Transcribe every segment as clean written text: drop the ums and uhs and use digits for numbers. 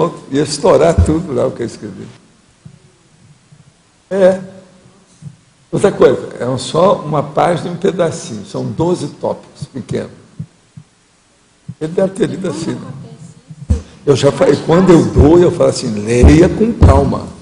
pronto, ia estourar tudo lá o que eu escrevi. Outra coisa, é só uma página e um pedacinho, são 12 tópicos pequenos. Ele deve ter lido assim, né? Eu já falei, quando eu dou, eu falo assim, leia com calma.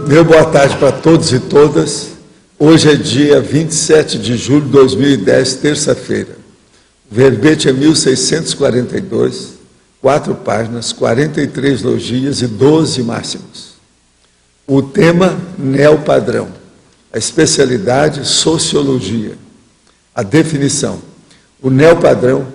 Meu boa tarde para todos e todas. Hoje é dia 27 de julho de 2010, terça-feira. O verbete é 1642, 4 páginas, 43 logias e 12 máximos. O tema, neopadrão. A especialidade, sociologia. A definição. O neopadrão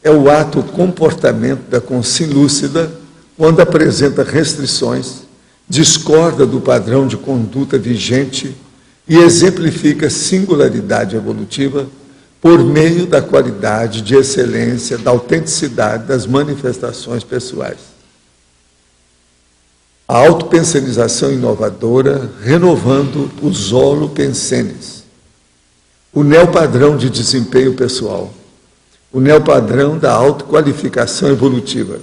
é o ato ou comportamento da consciência lúcida quando apresenta restrições, discorda do padrão de conduta vigente e exemplifica singularidade evolutiva por meio da qualidade de excelência, da autenticidade das manifestações pessoais. A autopensenização inovadora, renovando o zolo pensenes. O neopadrão de desempenho pessoal. O neopadrão da autoqualificação evolutiva.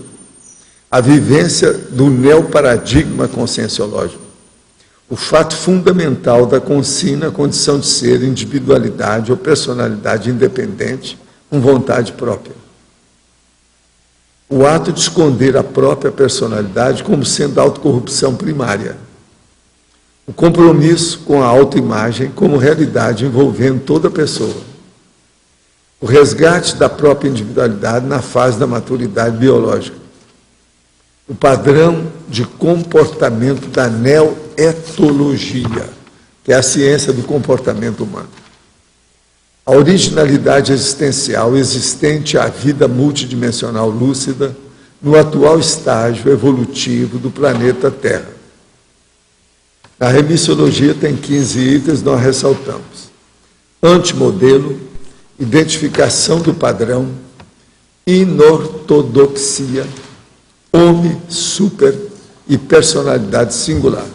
A vivência do neoparadigma conscienciológico. O fato fundamental da consciência na condição de ser individualidade ou personalidade independente com vontade própria. O ato de esconder a própria personalidade como sendo a autocorrupção primária. O compromisso com a autoimagem como realidade envolvendo toda a pessoa. O resgate da própria individualidade na fase da maturidade biológica. O padrão de comportamento da neoetologia, que é a ciência do comportamento humano. A originalidade existencial existente à vida multidimensional lúcida no atual estágio evolutivo do planeta Terra. A remissiologia tem 15 itens, nós ressaltamos. Antimodelo, identificação do padrão, inortodoxia, homem, super e personalidade singular.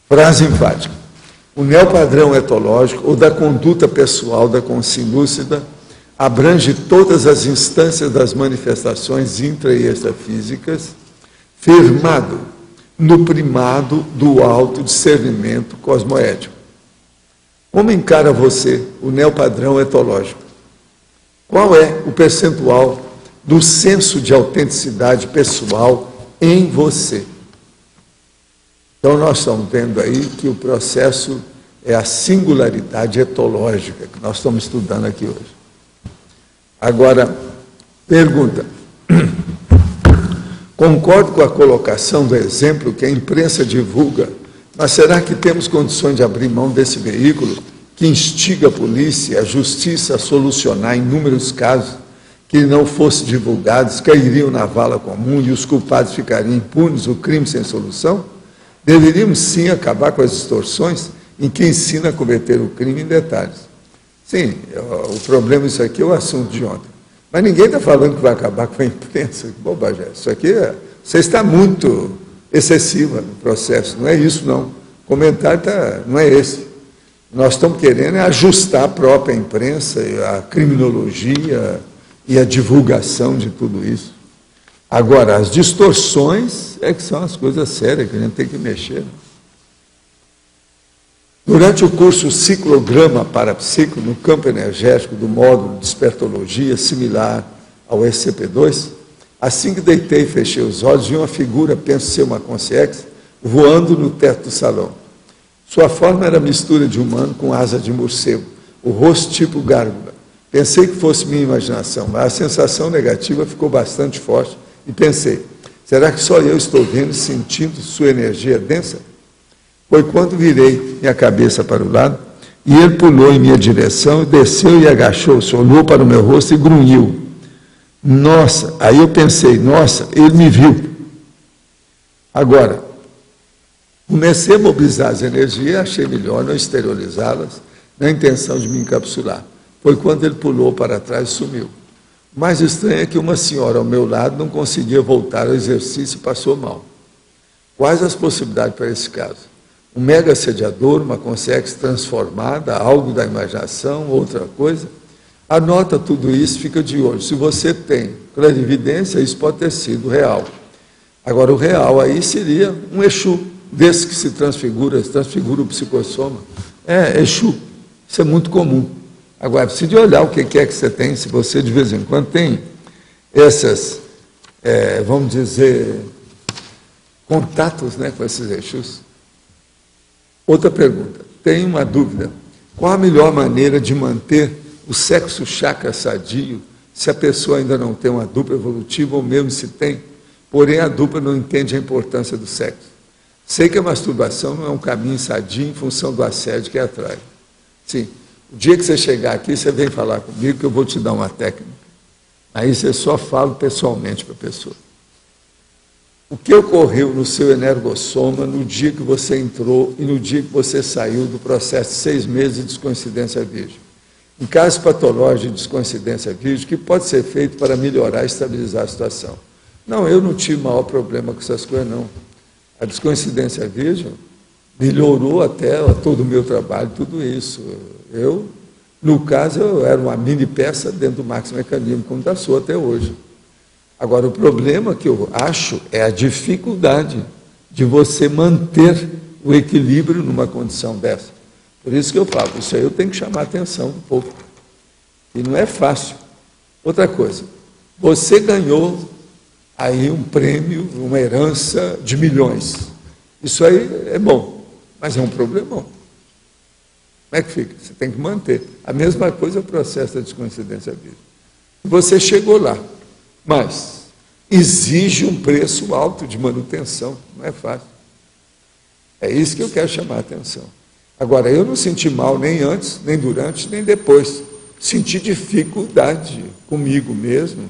Frase enfática. O neopadrão etológico, ou da conduta pessoal da consciência lúcida, abrange todas as instâncias das manifestações intra- e extrafísicas, firmado no primado do autodiscernimento cosmoético. Como encara você o neopadrão etológico? Qual é o percentual do senso de autenticidade pessoal em você? Então, nós estamos vendo aí que o processo é a singularidade etológica que nós estamos estudando aqui hoje. Agora, pergunta. Concordo com a colocação do exemplo que a imprensa divulga, mas será que temos condições de abrir mão desse veículo que instiga a polícia e a justiça a solucionar inúmeros casos que não fossem divulgados, cairiam na vala comum e os culpados ficariam impunes, o crime sem solução? Deveríamos sim acabar com as distorções em que ensina a cometer o crime em detalhes. Sim, o problema, isso aqui é o assunto de ontem. Mas ninguém está falando que vai acabar com a imprensa, que bobagem é. Isso aqui, você está muito excessiva no processo. Não é isso, não. O comentário não é esse. Nós estamos querendo ajustar a própria imprensa, a criminologia e a divulgação de tudo isso. Agora, as distorções é que são as coisas sérias que a gente tem que mexer. Durante o curso Ciclograma Parapsíquico, no campo energético do módulo de Despertologia, similar ao SCP-2, assim que deitei e fechei os olhos, vi uma figura, penso ser uma consciência, voando no teto do salão. Sua forma era mistura de humano com asa de morcego, o rosto tipo gárgula. Pensei que fosse minha imaginação, mas a sensação negativa ficou bastante forte e pensei, será que só eu estou vendo e sentindo sua energia densa? Foi quando virei minha cabeça para o lado e ele pulou em minha direção, desceu e agachou-se, olhou para o meu rosto e grunhiu. Nossa, aí eu pensei, nossa, ele me viu. Agora, comecei a mobilizar as energias, achei melhor não exteriorizá-las, na intenção de me encapsular. Foi quando ele pulou para trás e sumiu. O mais estranho é que uma senhora ao meu lado não conseguia voltar ao exercício e passou mal. Quais as possibilidades para esse caso? Um mega assediador, uma consciência transformada, algo da imaginação, outra coisa? Anota tudo isso, fica de olho. Se você tem clarividência, isso pode ter sido real. Agora, o real aí seria um Exu, desse que se transfigura o psicossoma. É Exu, isso é muito comum. Agora, precisa de olhar o que é que você tem, se você de vez em quando tem essas, vamos dizer, contatos, né, com esses Exus. Outra pergunta, tenho uma dúvida. Qual a melhor maneira de manter o sexo chakra sadio se a pessoa ainda não tem uma dupla evolutiva, ou mesmo se tem, porém a dupla não entende a importância do sexo? Sei que a masturbação não é um caminho sadio em função do assédio que atrai. Sim, o dia que você chegar aqui, você vem falar comigo que eu vou te dar uma técnica. Aí você só fala pessoalmente para a pessoa. O que ocorreu no seu energossoma no dia que você entrou e no dia que você saiu do processo de 6 meses de descoincidência virgem? Em caso patológico de descoincidência virgem, o que pode ser feito para melhorar e estabilizar a situação? Não, eu não tive maior problema com essas coisas, não. A descoincidência virgem melhorou até todo o meu trabalho, tudo isso. Eu, no caso, eu era uma mini peça dentro do Max Mecanismo, como da sua até hoje. Agora, o problema que eu acho é a dificuldade de você manter o equilíbrio numa condição dessa. Por isso que eu falo, isso aí eu tenho que chamar a atenção do povo. E não é fácil. Outra coisa, você ganhou aí um prêmio, uma herança de milhões. Isso aí é bom, mas é um problemão. Como é que fica? Você tem que manter. A mesma coisa é o processo da descoincidência virgem. Você chegou lá, mas exige um preço alto de manutenção, não é fácil. É isso que eu quero chamar a atenção. Agora, eu não senti mal nem antes, nem durante, nem depois. Senti dificuldade comigo mesmo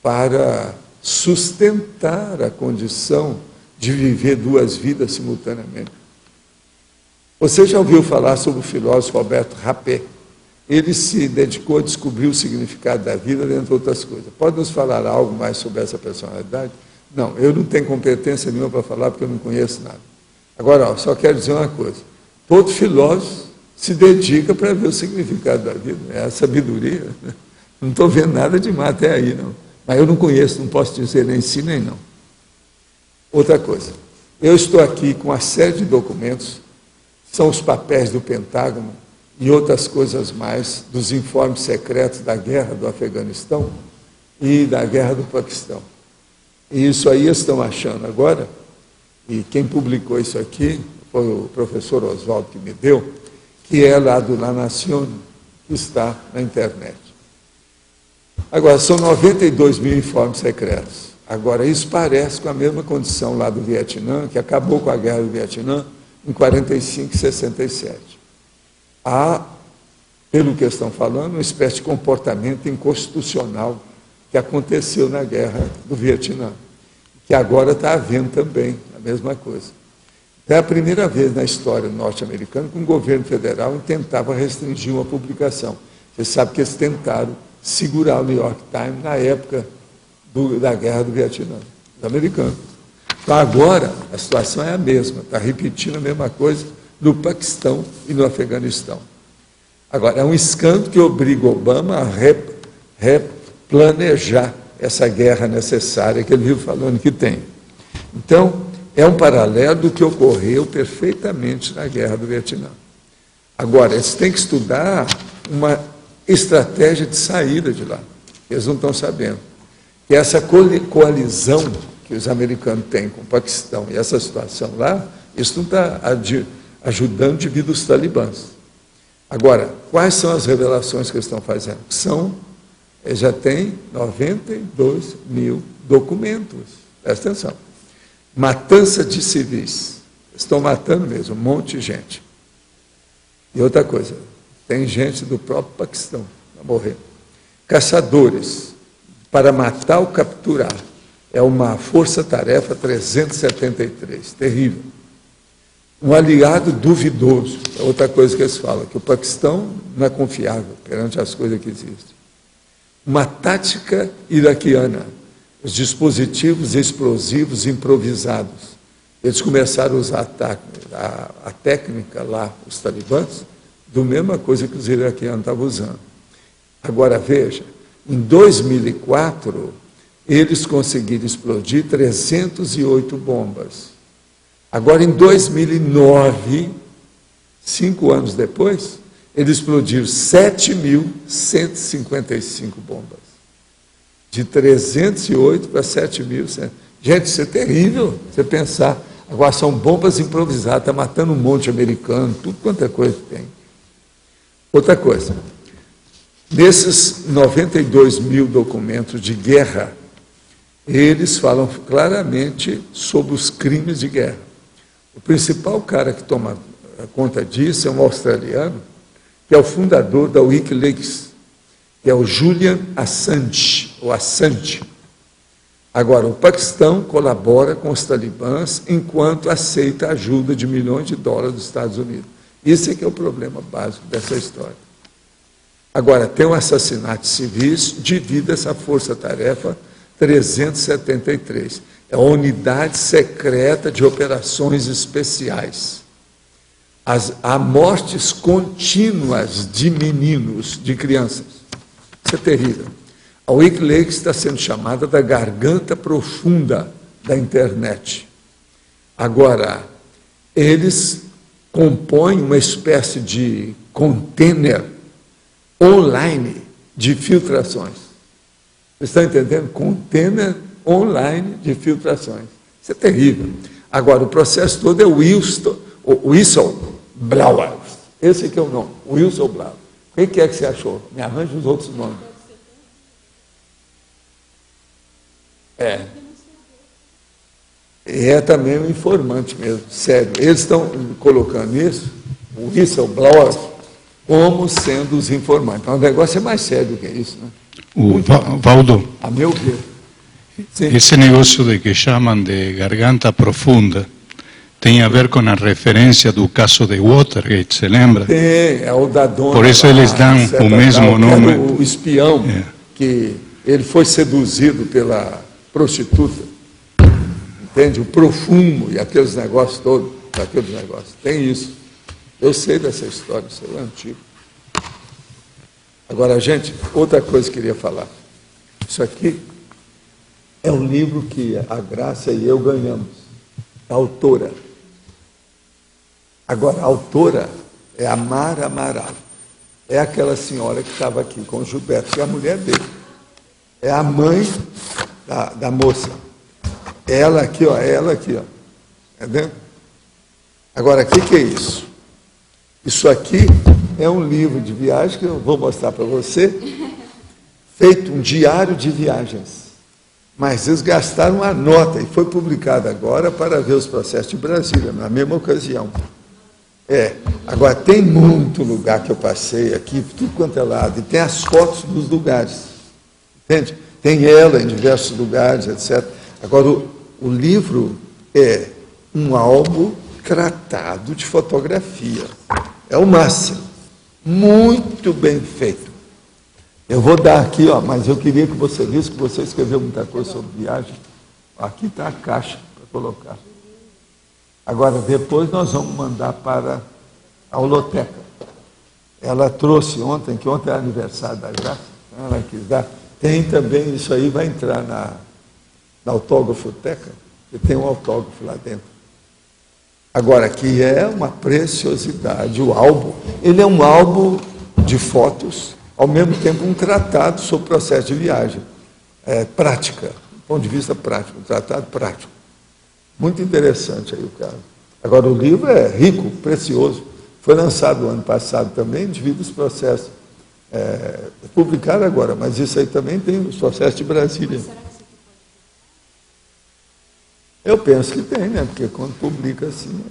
para sustentar a condição de viver 2 vidas simultaneamente. Você já ouviu falar sobre o filósofo Alberto Rapé? Ele se dedicou a descobrir o significado da vida, dentre outras coisas. Pode nos falar algo mais sobre essa personalidade? Não, eu não tenho competência nenhuma para falar, porque eu não conheço nada. Agora, só quero dizer uma coisa. Todo filósofo se dedica para ver o significado da vida. É a sabedoria. Não estou vendo nada de má até aí, não. Mas eu não conheço, não posso dizer nem sim, nem não. Outra coisa. Eu estou aqui com uma série de documentos, são os papéis do Pentágono, e outras coisas mais, dos informes secretos da guerra do Afeganistão e da guerra do Paquistão. E isso aí estão achando agora, e quem publicou isso aqui foi o professor Oswaldo que me deu, que é lá do La Nación, que está na internet. Agora, são 92 mil informes secretos. Agora, isso parece com a mesma condição lá do Vietnã, que acabou com a guerra do Vietnã em 45 e 67. Há, pelo que estão falando, uma espécie de comportamento inconstitucional que aconteceu na guerra do Vietnã, que agora está havendo também a mesma coisa. É a primeira vez na história norte-americana que um governo federal tentava restringir uma publicação. Você sabe que eles tentaram segurar o New York Times na época da guerra do Vietnã, os americanos. Então, agora, a situação é a mesma, está repetindo a mesma coisa no Paquistão e no Afeganistão. Agora, é um escândalo que obriga Obama a replanejar essa guerra necessária que ele vive falando que tem. Então, é um paralelo do que ocorreu perfeitamente na Guerra do Vietnã. Agora, eles têm que estudar uma estratégia de saída de lá. Eles não estão sabendo. Que essa coalizão que os americanos têm com o Paquistão e essa situação lá, isso não está ajudando devido aos talibãs. Agora, quais são as revelações que eles estão fazendo? Já tem 92 mil documentos. Presta atenção. Matança de civis. Estão matando mesmo, um monte de gente. E outra coisa, tem gente do próprio Paquistão a morrer. Caçadores, para matar ou capturar. É uma força-tarefa 373, terrível. Um aliado duvidoso, é outra coisa que eles falam, que o Paquistão não é confiável perante as coisas que existem. Uma tática iraquiana, os dispositivos explosivos improvisados. Eles começaram a usar a técnica lá, os talibãs, do mesma coisa que os iraquianos estavam usando. Agora, veja, em 2004, eles conseguiram explodir 308 bombas. Agora, em 2009, 5 anos depois, eles explodiram 7.155 bombas. De 308 para 7.100. Gente, isso é terrível, você pensar. Agora, são bombas improvisadas, está matando um monte de americano, tudo quanto é coisa que tem. Outra coisa, nesses 92 mil documentos de guerra, eles falam claramente sobre os crimes de guerra. O principal cara que toma conta disso é um australiano, que é o fundador da Wikileaks, que é o Julian Assange, ou Assange. Agora, o Paquistão colabora com os talibãs enquanto aceita a ajuda de milhões de dólares dos Estados Unidos. Esse é que é o problema básico dessa história. Agora, tem um assassinato de civis, divide essa força-tarefa 373. É a unidade secreta de operações especiais. Há mortes contínuas de meninos, de crianças. Isso é terrível. A Wikileaks está sendo chamada da garganta profunda da internet. Agora, eles compõem uma espécie de container online de filtrações. Vocês estão entendendo? Container online de filtrações. Isso é terrível. Agora, o processo todo é o whistleblower. Esse aqui é o nome, whistleblower. O que é que você achou? Me arranja os outros nomes. É também um informante mesmo, sério. Eles estão colocando isso, o whistleblower, como sendo os informantes. Então, o negócio é mais sério do que isso, né? Valdo, a meu ver. Sim. esse negócio de que chamam de garganta profunda tem a ver com a referência do caso de Watergate, se lembra? Tem, é o da dona. Por isso eles dão o mesmo nome. O espião, que ele foi seduzido pela prostituta, entende? O profumo e aqueles negócios todos, aqueles negócios. Tem isso. Eu sei dessa história, isso é antigo. Agora, gente, outra coisa que eu queria falar. Isso aqui é um livro que a Graça e eu ganhamos. A autora. Agora, a autora é a Mara Amaral. É aquela senhora que estava aqui com o Gilberto, que é a mulher dele. É a mãe da moça. Ela aqui, ó. Entendeu? Agora, o que é isso? Isso aqui é um livro de viagem que eu vou mostrar para você, feito um diário de viagens. Mas eles gastaram uma nota e foi publicado agora para ver os processos de Brasília, na mesma ocasião. Agora tem muito lugar que eu passei aqui, tudo quanto é lado, e tem as fotos dos lugares. Entende? Tem ela em diversos lugares, etc. Agora, o livro é um álbum tratado de fotografia. É o máximo. Muito bem feito. Eu vou dar aqui, ó, mas eu queria que você visse que você escreveu muita coisa sobre viagem. Aqui está a caixa para colocar. Agora, depois nós vamos mandar para a holoteca. Ela trouxe ontem, que ontem é aniversário da Graça, ela quis dar. Tem também, isso aí vai entrar na autógrafoteca, e tem um autógrafo lá dentro. Agora, que é uma preciosidade, o álbum. Ele é um álbum de fotos, ao mesmo tempo um tratado sobre o processo de viagem. Prática, do ponto de vista prático, um tratado prático. Muito interessante aí o caso. Agora, o livro é rico, precioso. Foi lançado ano passado também, devido aos processos. Publicado agora, mas isso aí também tem os processos de Brasília. Eu penso que tem, né? Porque quando publica assim,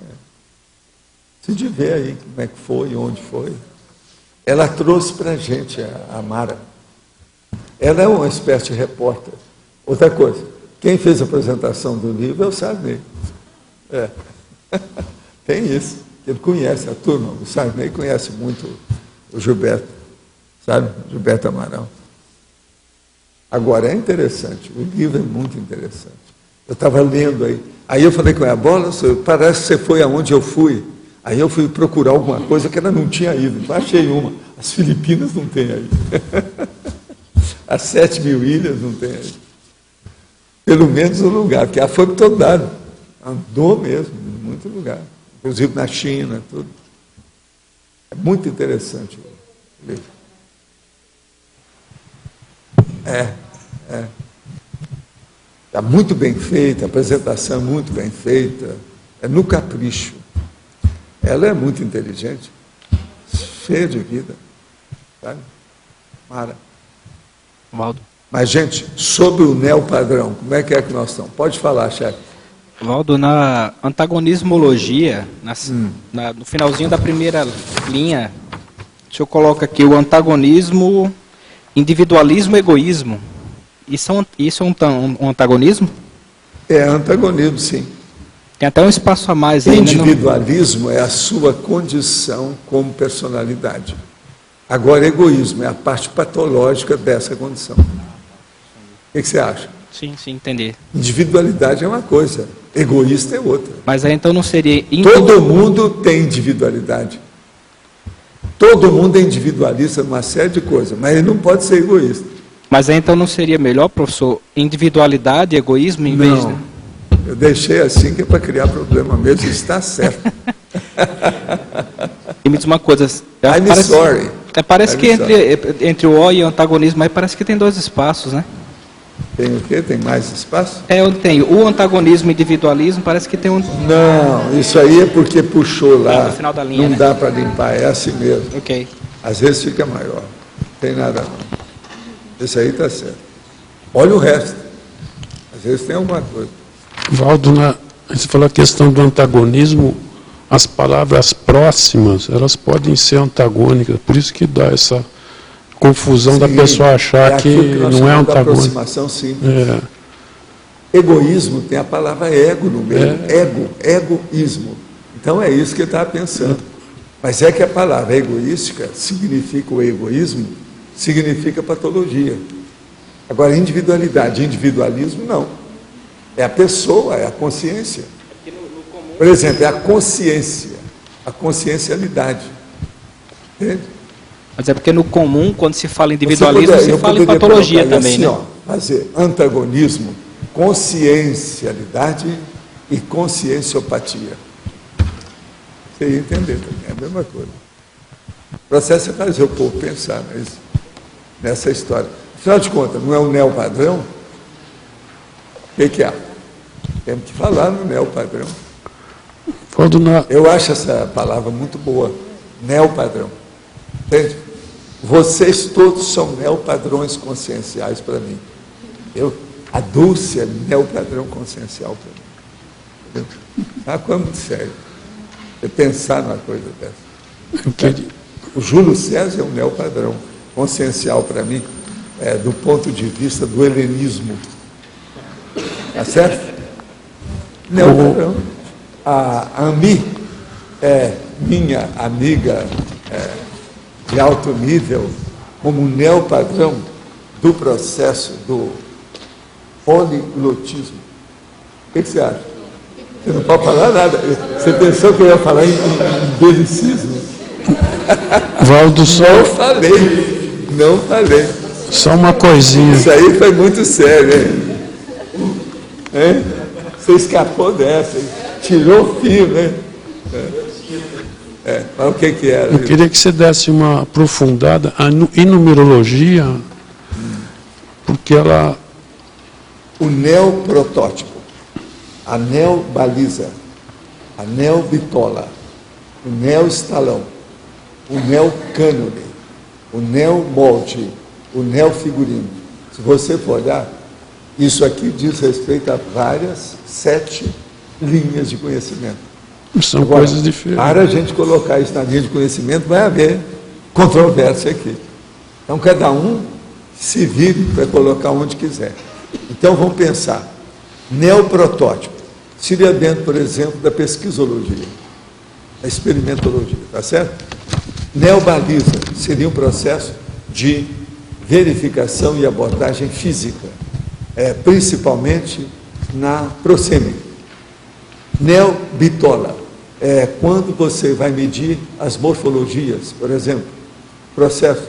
se de ver aí como é que foi, onde foi. Ela trouxe para a gente, a Mara. Ela é uma espécie de repórter. Outra coisa, quem fez a apresentação do livro é o Sarney. Tem isso. Ele conhece a turma. O Sarney conhece muito o Gilberto, sabe? Gilberto Amaral. Agora, é interessante. O livro é muito interessante. Eu estava lendo aí. Aí eu falei com ela, Bola, parece que você foi aonde eu fui. Aí eu fui procurar alguma coisa que ela não tinha ido. Então achei uma. As Filipinas não tem aí. As 7.000 ilhas não tem aí. Pelo menos um lugar, porque ela foi para todo lado. Andou mesmo, em muito lugar. Inclusive na China, tudo. É muito interessante o livro. Está muito bem feita, a apresentação é muito bem feita, é no capricho. Ela é muito inteligente, cheia de vida, sabe? Mara. Valdo. Mas, gente, sobre o neopadrão, como é que nós estamos? Pode falar, chefe. Valdo, na antagonismologia, no finalzinho da primeira linha, o senhor coloca aqui o antagonismo, individualismo e egoísmo. Isso é um antagonismo? É antagonismo, sim. Tem até um espaço a mais aí, Individualismo é a sua condição como personalidade. Agora, egoísmo é a parte patológica dessa condição. O que você acha? Sim, entendi. Individualidade é uma coisa, egoísta é outra. Mas aí então não seria... Todo mundo tem individualidade. Todo mundo é individualista numa série de coisas, mas ele não pode ser egoísta. Mas aí então não seria melhor, professor, individualidade e egoísmo em vez de... Eu deixei assim que é para criar problema mesmo, está certo. E me diz uma coisa... Parece que entre o O e o antagonismo aí parece que tem 2 espaços, né? Tem o quê? Tem mais espaço? Eu tenho. O antagonismo e individualismo parece que tem um... Não, isso aí é porque puxou lá. No final da linha, não dá para limpar, é assim mesmo. Ok. Às vezes fica maior. Não tem nada não. Esse aí está certo. Olha o resto. Às vezes tem alguma coisa. Valdo, você falou a questão do antagonismo, as palavras próximas, elas podem ser antagônicas, por isso que dá essa confusão da pessoa achar que não é antagônico. Aproximação simples. Egoísmo tem a palavra ego no meio. Egoísmo. Então é isso que ele estava pensando. Mas é que a palavra egoística significa o egoísmo, significa patologia. Agora, individualidade, individualismo, não. É a pessoa, é a consciência. Por exemplo, é a consciência, a consciencialidade. Entende? Mas é porque no comum, quando se fala individualismo, se fala em patologia também, assim, né? Fazer antagonismo, consciencialidade e conscienciopatia. Você ia entender também, é a mesma coisa. O processo é fazer o povo pensar nessa história. Afinal de contas, não é o neopadrão? O que é? Temos que falar no neopadrão. Eu acho essa palavra muito boa, neopadrão. Entende? Vocês todos são neopadrões conscienciais para mim. A Dulce é neopadrão consciencial para mim. Uma coisa muito séria. Você pensar numa coisa dessa. O Júlio César é um neopadrão consciencial para mim, do ponto de vista do helenismo. Tá certo? Neopadrão. A Ami é minha amiga de alto nível, como neopadrão do processo do poliglotismo. O que você acha? Você não pode falar nada. Você pensou que eu ia falar em belicismo? Valdo, só, Não falei. só uma coisinha. Isso aí foi muito sério, hein? Você escapou dessa, hein? Tirou o fio, né? Mas o que era? Eu queria que você desse uma aprofundada em numerologia, porque ela... O neoprotótipo, a neobaliza, a neobitola, o neoestalão, o neocânone, o neomolde, o neofigurino. Se você for olhar, isso aqui diz respeito a várias 7 linhas de conhecimento. São Agora, coisas diferentes. para a gente colocar isso na linha de conhecimento, vai haver controvérsia aqui. Então, cada um se vire para colocar onde quiser. Então, vamos pensar. Neoprotótipo seria dentro, por exemplo, da pesquisologia, da experimentologia, tá certo? Neobaliza seria um processo de verificação e abordagem física, principalmente na prosêmica. Neobitola é quando você vai medir as morfologias, por exemplo, processo,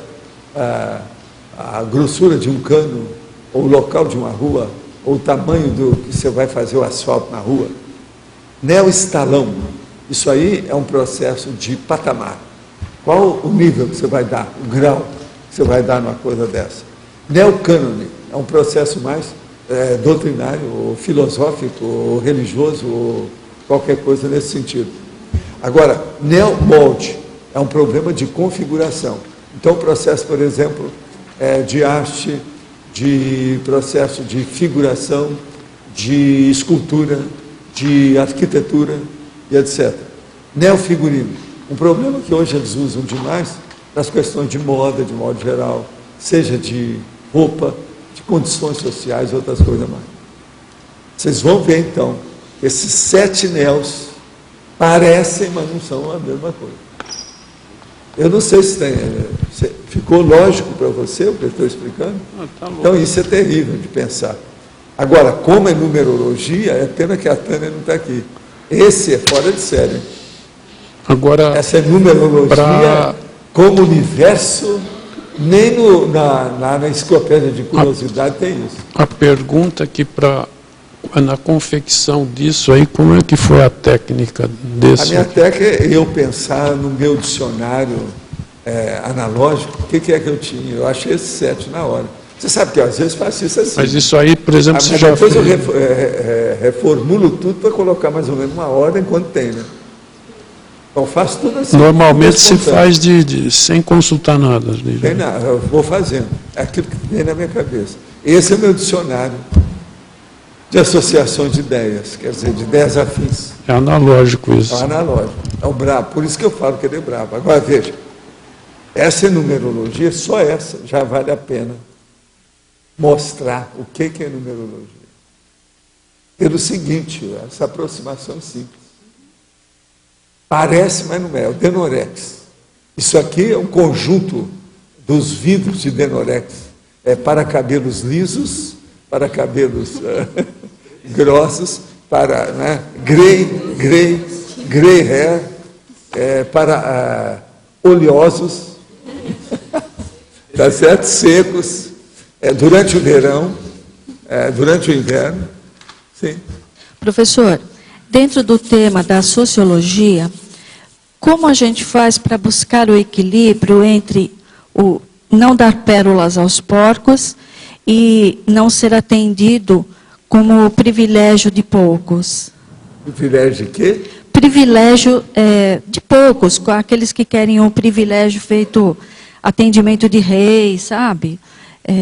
a grossura de um cano, ou o local de uma rua, ou o tamanho do que você vai fazer o asfalto na rua. Neoestalão, isso aí é um processo de patamar. Qual o nível que você vai dar, o grau que você vai dar numa coisa dessa? Neocânone é um processo mais doutrinário, ou filosófico, ou religioso, ou qualquer coisa nesse sentido. Agora, neomolde é um problema de configuração. Então, o processo, por exemplo, de arte, de processo de figuração, de escultura, de arquitetura e etc. Neofigurino, um problema que hoje eles usam demais nas questões de moda, de modo geral, seja de roupa, de condições sociais e outras coisas mais. Vocês vão ver, então, esses 7 neos parecem, mas não são a mesma coisa. Eu não sei se ficou lógico para você o que eu estou explicando? Tá louco. Então, isso é terrível de pensar. Agora, como é numerologia, é pena que a Tânia não está aqui. Esse é fora de série. Agora, Essa é numerologia como universo, nem na enciclopédia de curiosidade tem isso. a pergunta que na confecção disso aí, como é que foi a técnica desse? A minha técnica é eu pensar no meu dicionário analógico, o que é que eu tinha? Eu achei esse 7 na hora. Você sabe que eu, às vezes faço isso assim. Mas isso aí, por exemplo, você Mas já depois fez. eu reformulo tudo para colocar mais ou menos uma ordem quando tem, né? Então, eu faço tudo assim. Normalmente se espontâneo. faz sem consultar nada. Tem nada, eu vou fazendo. É aquilo que tem na minha cabeça. Esse é o meu dicionário de associação de ideias, quer dizer, de ideias afins. É analógico É isso. o analógico, é o brabo. Por isso que eu falo que ele é brabo. Agora, veja, essa numerologia, só essa, já vale a pena mostrar o que é numerologia. Pelo seguinte, essa aproximação simples. Parece, mas não é. O Denorex. Isso aqui é um conjunto dos vidros de Denorex. É para cabelos lisos, para cabelos grossos, para grey hair, para oleosos, tá certo? Secos, durante o verão, durante o inverno. Sim. Professor, dentro do tema da sociologia, como a gente faz para buscar o equilíbrio entre o não dar pérolas aos porcos e não ser atendido como privilégio de poucos? Privilégio de quê? Privilégio de poucos, com aqueles que querem um privilégio feito atendimento de rei, sabe?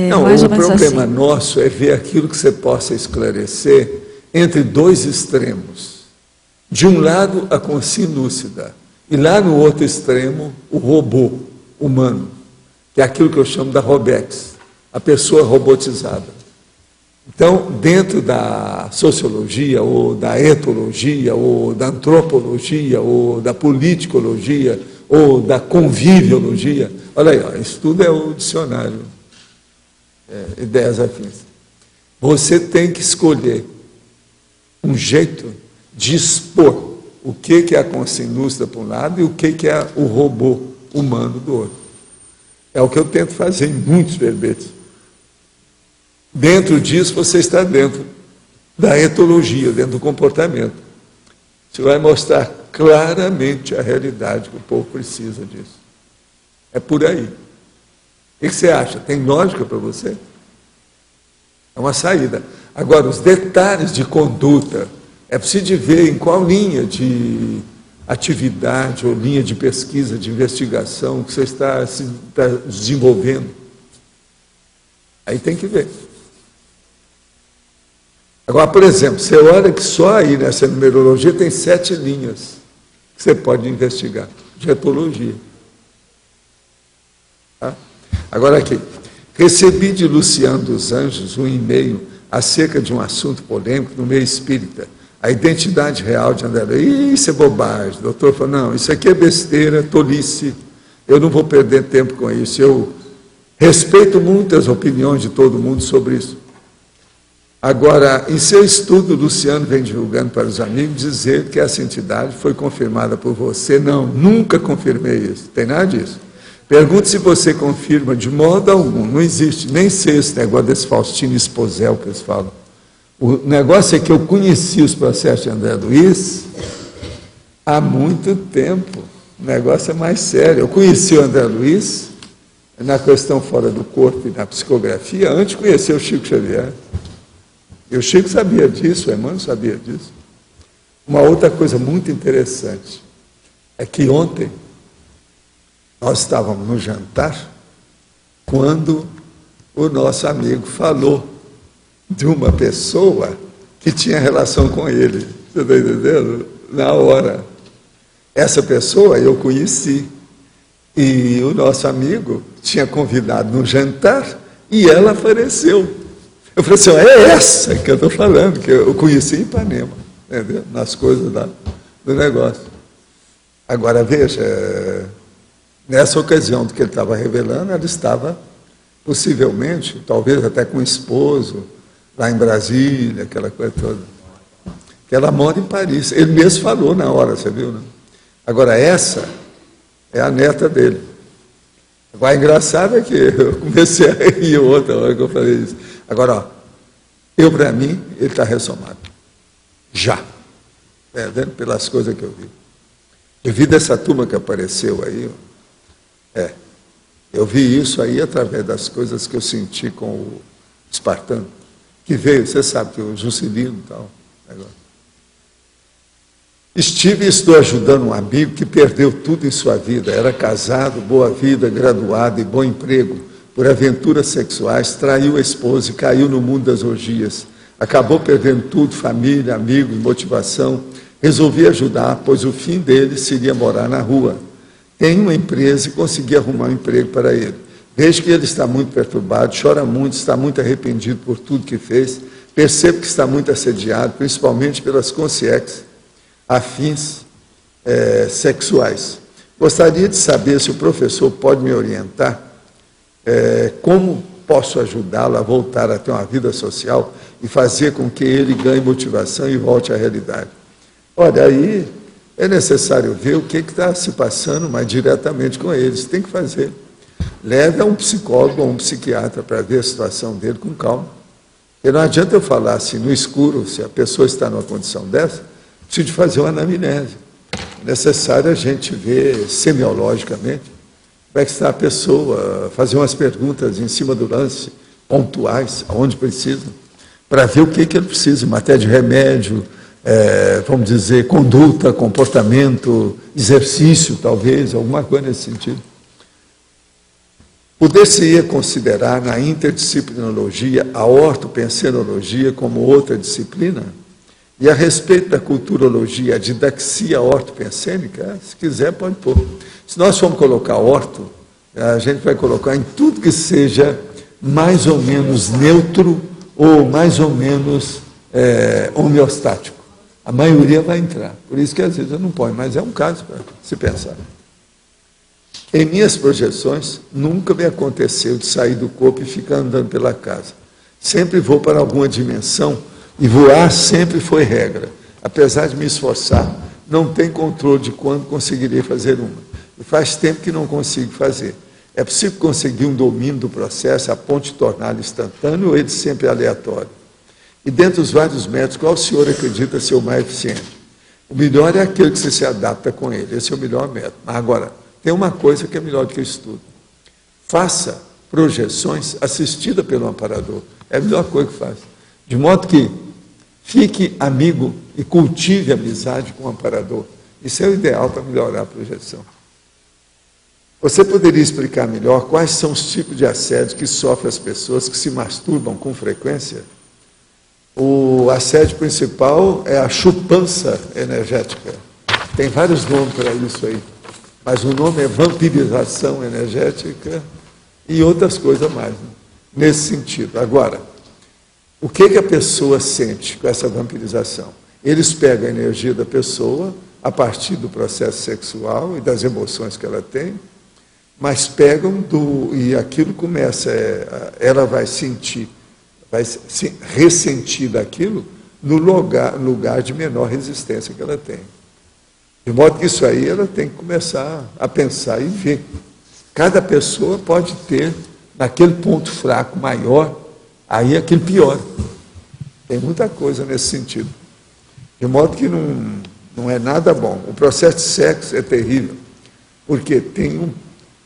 Não, mais o ou menos problema assim. nosso é ver aquilo que você possa esclarecer entre dois extremos. De um lado, a consciência lúcida, e lá no outro extremo, o robô humano, que é aquilo que eu chamo da Robex, a pessoa robotizada. Então, dentro da sociologia, ou da etologia, ou da antropologia, ou da politicologia, ou da conviviologia, olha aí, ó, isso tudo é o dicionário, ideias afins. Você tem que escolher um jeito dispor o que é a consciência lúcida por um lado e o que é o robô humano do outro. É o que eu tento fazer em muitos verbetes. Dentro disso, você está dentro da etologia, dentro do comportamento. Você vai mostrar claramente a realidade que o povo precisa disso. É por aí. O que você acha? Tem lógica para você? É uma saída. Agora, os detalhes de conduta, é preciso ver em qual linha de atividade ou linha de pesquisa, de investigação que você está desenvolvendo. Aí tem que ver. Agora, por exemplo, você olha que só aí nessa numerologia tem 7 linhas que você pode investigar, de etologia. Tá? Agora aqui, recebi de Luciano dos Anjos um e-mail acerca de um assunto polêmico no meio espírita, a identidade real de André Luiz. Isso é bobagem. O doutor falou, não, isso aqui é besteira, tolice, eu não vou perder tempo com isso. Eu respeito muito as opiniões de todo mundo sobre isso. Agora, em seu estudo, Luciano vem divulgando para os amigos, dizer que essa entidade foi confirmada por você. Não, nunca confirmei isso, tem nada disso. Pergunte se você confirma de modo algum, não existe, nem sei esse negócio desse Faustino Esposel que eles falam. O negócio é que eu conheci os processos de André Luiz há muito tempo, o negócio é mais sério. Eu conheci o André Luiz na questão fora do corpo e na psicografia, antes de conhecer o Chico Xavier. E o Chico sabia disso, o Emmanuel sabia disso. Uma outra coisa muito interessante é que ontem nós estávamos no jantar quando o nosso amigo falou de uma pessoa que tinha relação com ele. Você está entendendo? Na hora. Essa pessoa eu conheci. E o nosso amigo tinha convidado no jantar e ela apareceu. Eu falei assim, é essa que eu estou falando, que eu conheci em Ipanema, entendeu? Nas coisas do negócio. Agora, veja, nessa ocasião do que ele estava revelando, ela estava, possivelmente, talvez até com o esposo, lá em Brasília, aquela coisa toda. Que ela mora em Paris. Ele mesmo falou na hora, você viu, né? Agora, essa é a neta dele. Agora, engraçado é que eu comecei a rir outra hora que eu falei isso. Agora, ó, eu, para mim, ele está ressomado. Já. Vendo pelas coisas que eu vi. Devido a essa turma que apareceu aí, eu vi isso aí através das coisas que eu senti com o espartano, que veio, você sabe, que o Juscelino e tal. Negócio. Estive e estou ajudando um amigo que perdeu tudo em sua vida. Era casado, boa vida, graduado e bom emprego. Por aventuras sexuais, traiu a esposa e caiu no mundo das orgias. Acabou perdendo tudo, família, amigos, motivação. Resolvi ajudar, pois o fim dele seria morar na rua. Tem uma empresa e consegui arrumar um emprego para ele. Vejo que ele está muito perturbado, chora muito, está muito arrependido por tudo que fez. Percebo que está muito assediado, principalmente pelas consciências afins sexuais. Gostaria de saber se o professor pode me orientar como posso ajudá-lo a voltar a ter uma vida social e fazer com que ele ganhe motivação e volte à realidade. Olha, aí é necessário ver o que está se passando mais diretamente com eles. Tem que fazer. Leve a um psicólogo ou um psiquiatra para ver a situação dele com calma. Porque não adianta eu falar assim no escuro, se a pessoa está numa condição dessa, preciso de fazer uma anamnese. É necessário a gente ver semiologicamente como é que está a pessoa, fazer umas perguntas em cima do lance, pontuais, aonde precisa, para ver o que ele precisa, em matéria de remédio, vamos dizer, conduta, comportamento, exercício, talvez, alguma coisa nesse sentido. Poder-se-ia considerar na interdisciplinologia a ortopensenologia como outra disciplina? E a respeito da culturologia, a didaxia ortopensênica, se quiser pode pôr. Se nós formos colocar orto, a gente vai colocar em tudo que seja mais ou menos neutro ou mais ou menos homeostático. A maioria vai entrar. Por isso que às vezes eu não ponho, mas é um caso para se pensar. Em minhas projeções, nunca me aconteceu de sair do corpo e ficar andando pela casa. Sempre vou para alguma dimensão e voar sempre foi regra. apesar de me esforçar, não tenho controle de quando conseguirei fazer uma. E faz tempo que não consigo fazer. É possível conseguir um domínio do processo a ponto de torná-lo instantâneo ou ele sempre é aleatório? E dentre os vários métodos, qual o senhor acredita ser o mais eficiente? O melhor é aquele que você se adapta com ele. Esse é o melhor método. Mas agora, tem uma coisa que é melhor do que isso tudo. Faça projeções assistidas pelo amparador. É a melhor coisa que faz. De modo que fique amigo e cultive amizade com o amparador. Isso é o ideal para melhorar a projeção. Você poderia explicar melhor quais são os tipos de assédio que sofrem as pessoas que se masturbam com frequência? O assédio principal é a chupança energética. Tem vários nomes para isso aí, mas o nome é vampirização energética e outras coisas mais, né? Nesse sentido. Agora, o que a pessoa sente com essa vampirização? Eles pegam a energia da pessoa a partir do processo sexual e das emoções que ela tem, mas pegam e aquilo começa, ela vai sentir, vai se ressentir daquilo no lugar de menor resistência que ela tem. De modo que isso aí ela tem que começar a pensar e ver. Cada pessoa pode ter, naquele ponto fraco maior, aí aquele pior. Tem muita coisa nesse sentido. De modo que não é nada bom. O processo de sexo é terrível, porque tem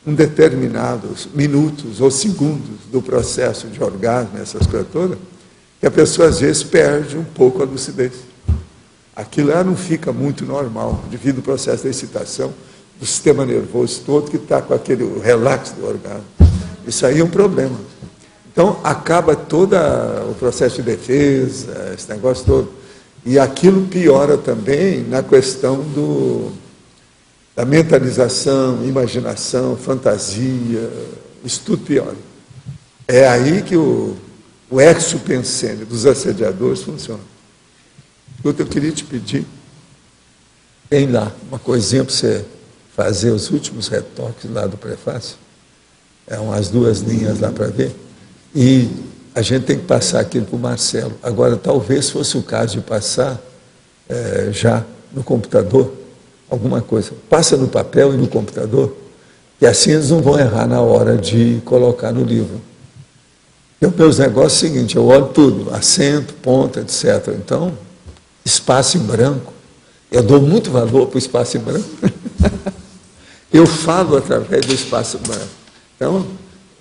determinados minutos ou segundos do processo de orgasmo, essas coisas todas, que a pessoa às vezes perde um pouco a lucidez. Aquilo lá não fica muito normal, devido ao processo da excitação, do sistema nervoso todo, que está com aquele relaxo do orgasmo. Isso aí é um problema. Então, acaba todo o processo de defesa, esse negócio todo. E aquilo piora também na questão da mentalização, imaginação, fantasia, isso tudo piora. É aí que o exupensene dos assediadores funciona. Eu queria te pedir, tem lá uma coisinha para você fazer os últimos retoques lá do prefácio, umas 2 linhas lá para ver, e a gente tem que passar aquilo para o Marcelo. Agora, talvez fosse o caso de passar já no computador, alguma coisa. Passa no papel e no computador, que assim eles não vão errar na hora de colocar no livro. Eu, meus negócios é o seguinte, eu olho tudo, acento, ponta, etc. Então, espaço em branco. Eu dou muito valor para o espaço em branco. Eu falo através do espaço em branco. Então,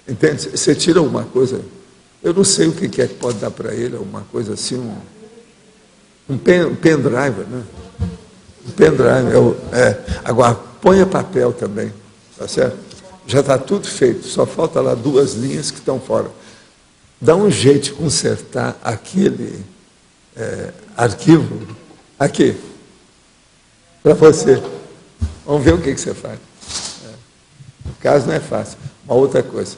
entende? Você tira alguma coisa, eu não sei o que é que pode dar para ele, alguma coisa assim, um pendrive, né? Um pendrive. Agora, ponha papel também, tá certo? Já está tudo feito, só falta lá 2 linhas que estão fora. Dá um jeito de consertar aquele arquivo aqui, para você. Vamos ver o que você faz. O caso não é fácil. Uma outra coisa,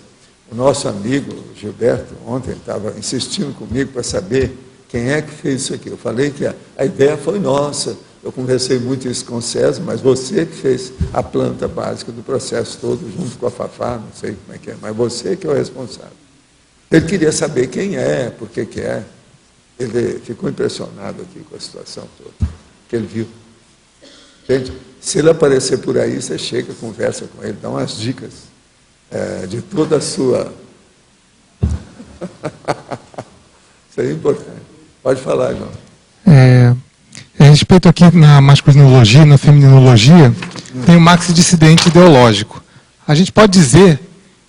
o nosso amigo Gilberto ontem estava insistindo comigo para saber quem é que fez isso aqui. Eu falei que a ideia foi nossa, eu conversei muito isso com o César, mas você que fez a planta básica do processo todo, junto com a Fafá, não sei como é que é, mas você que é o responsável. Ele queria saber quem é, por que é. Ele ficou impressionado aqui com a situação toda, que ele viu. Gente, se ele aparecer por aí, você chega, conversa com ele, dá umas dicas de toda a sua... Isso é importante. Pode falar, irmão. A respeito aqui na masculinologia e na feminologia, tem o maxi-dissidente ideológico. A gente pode dizer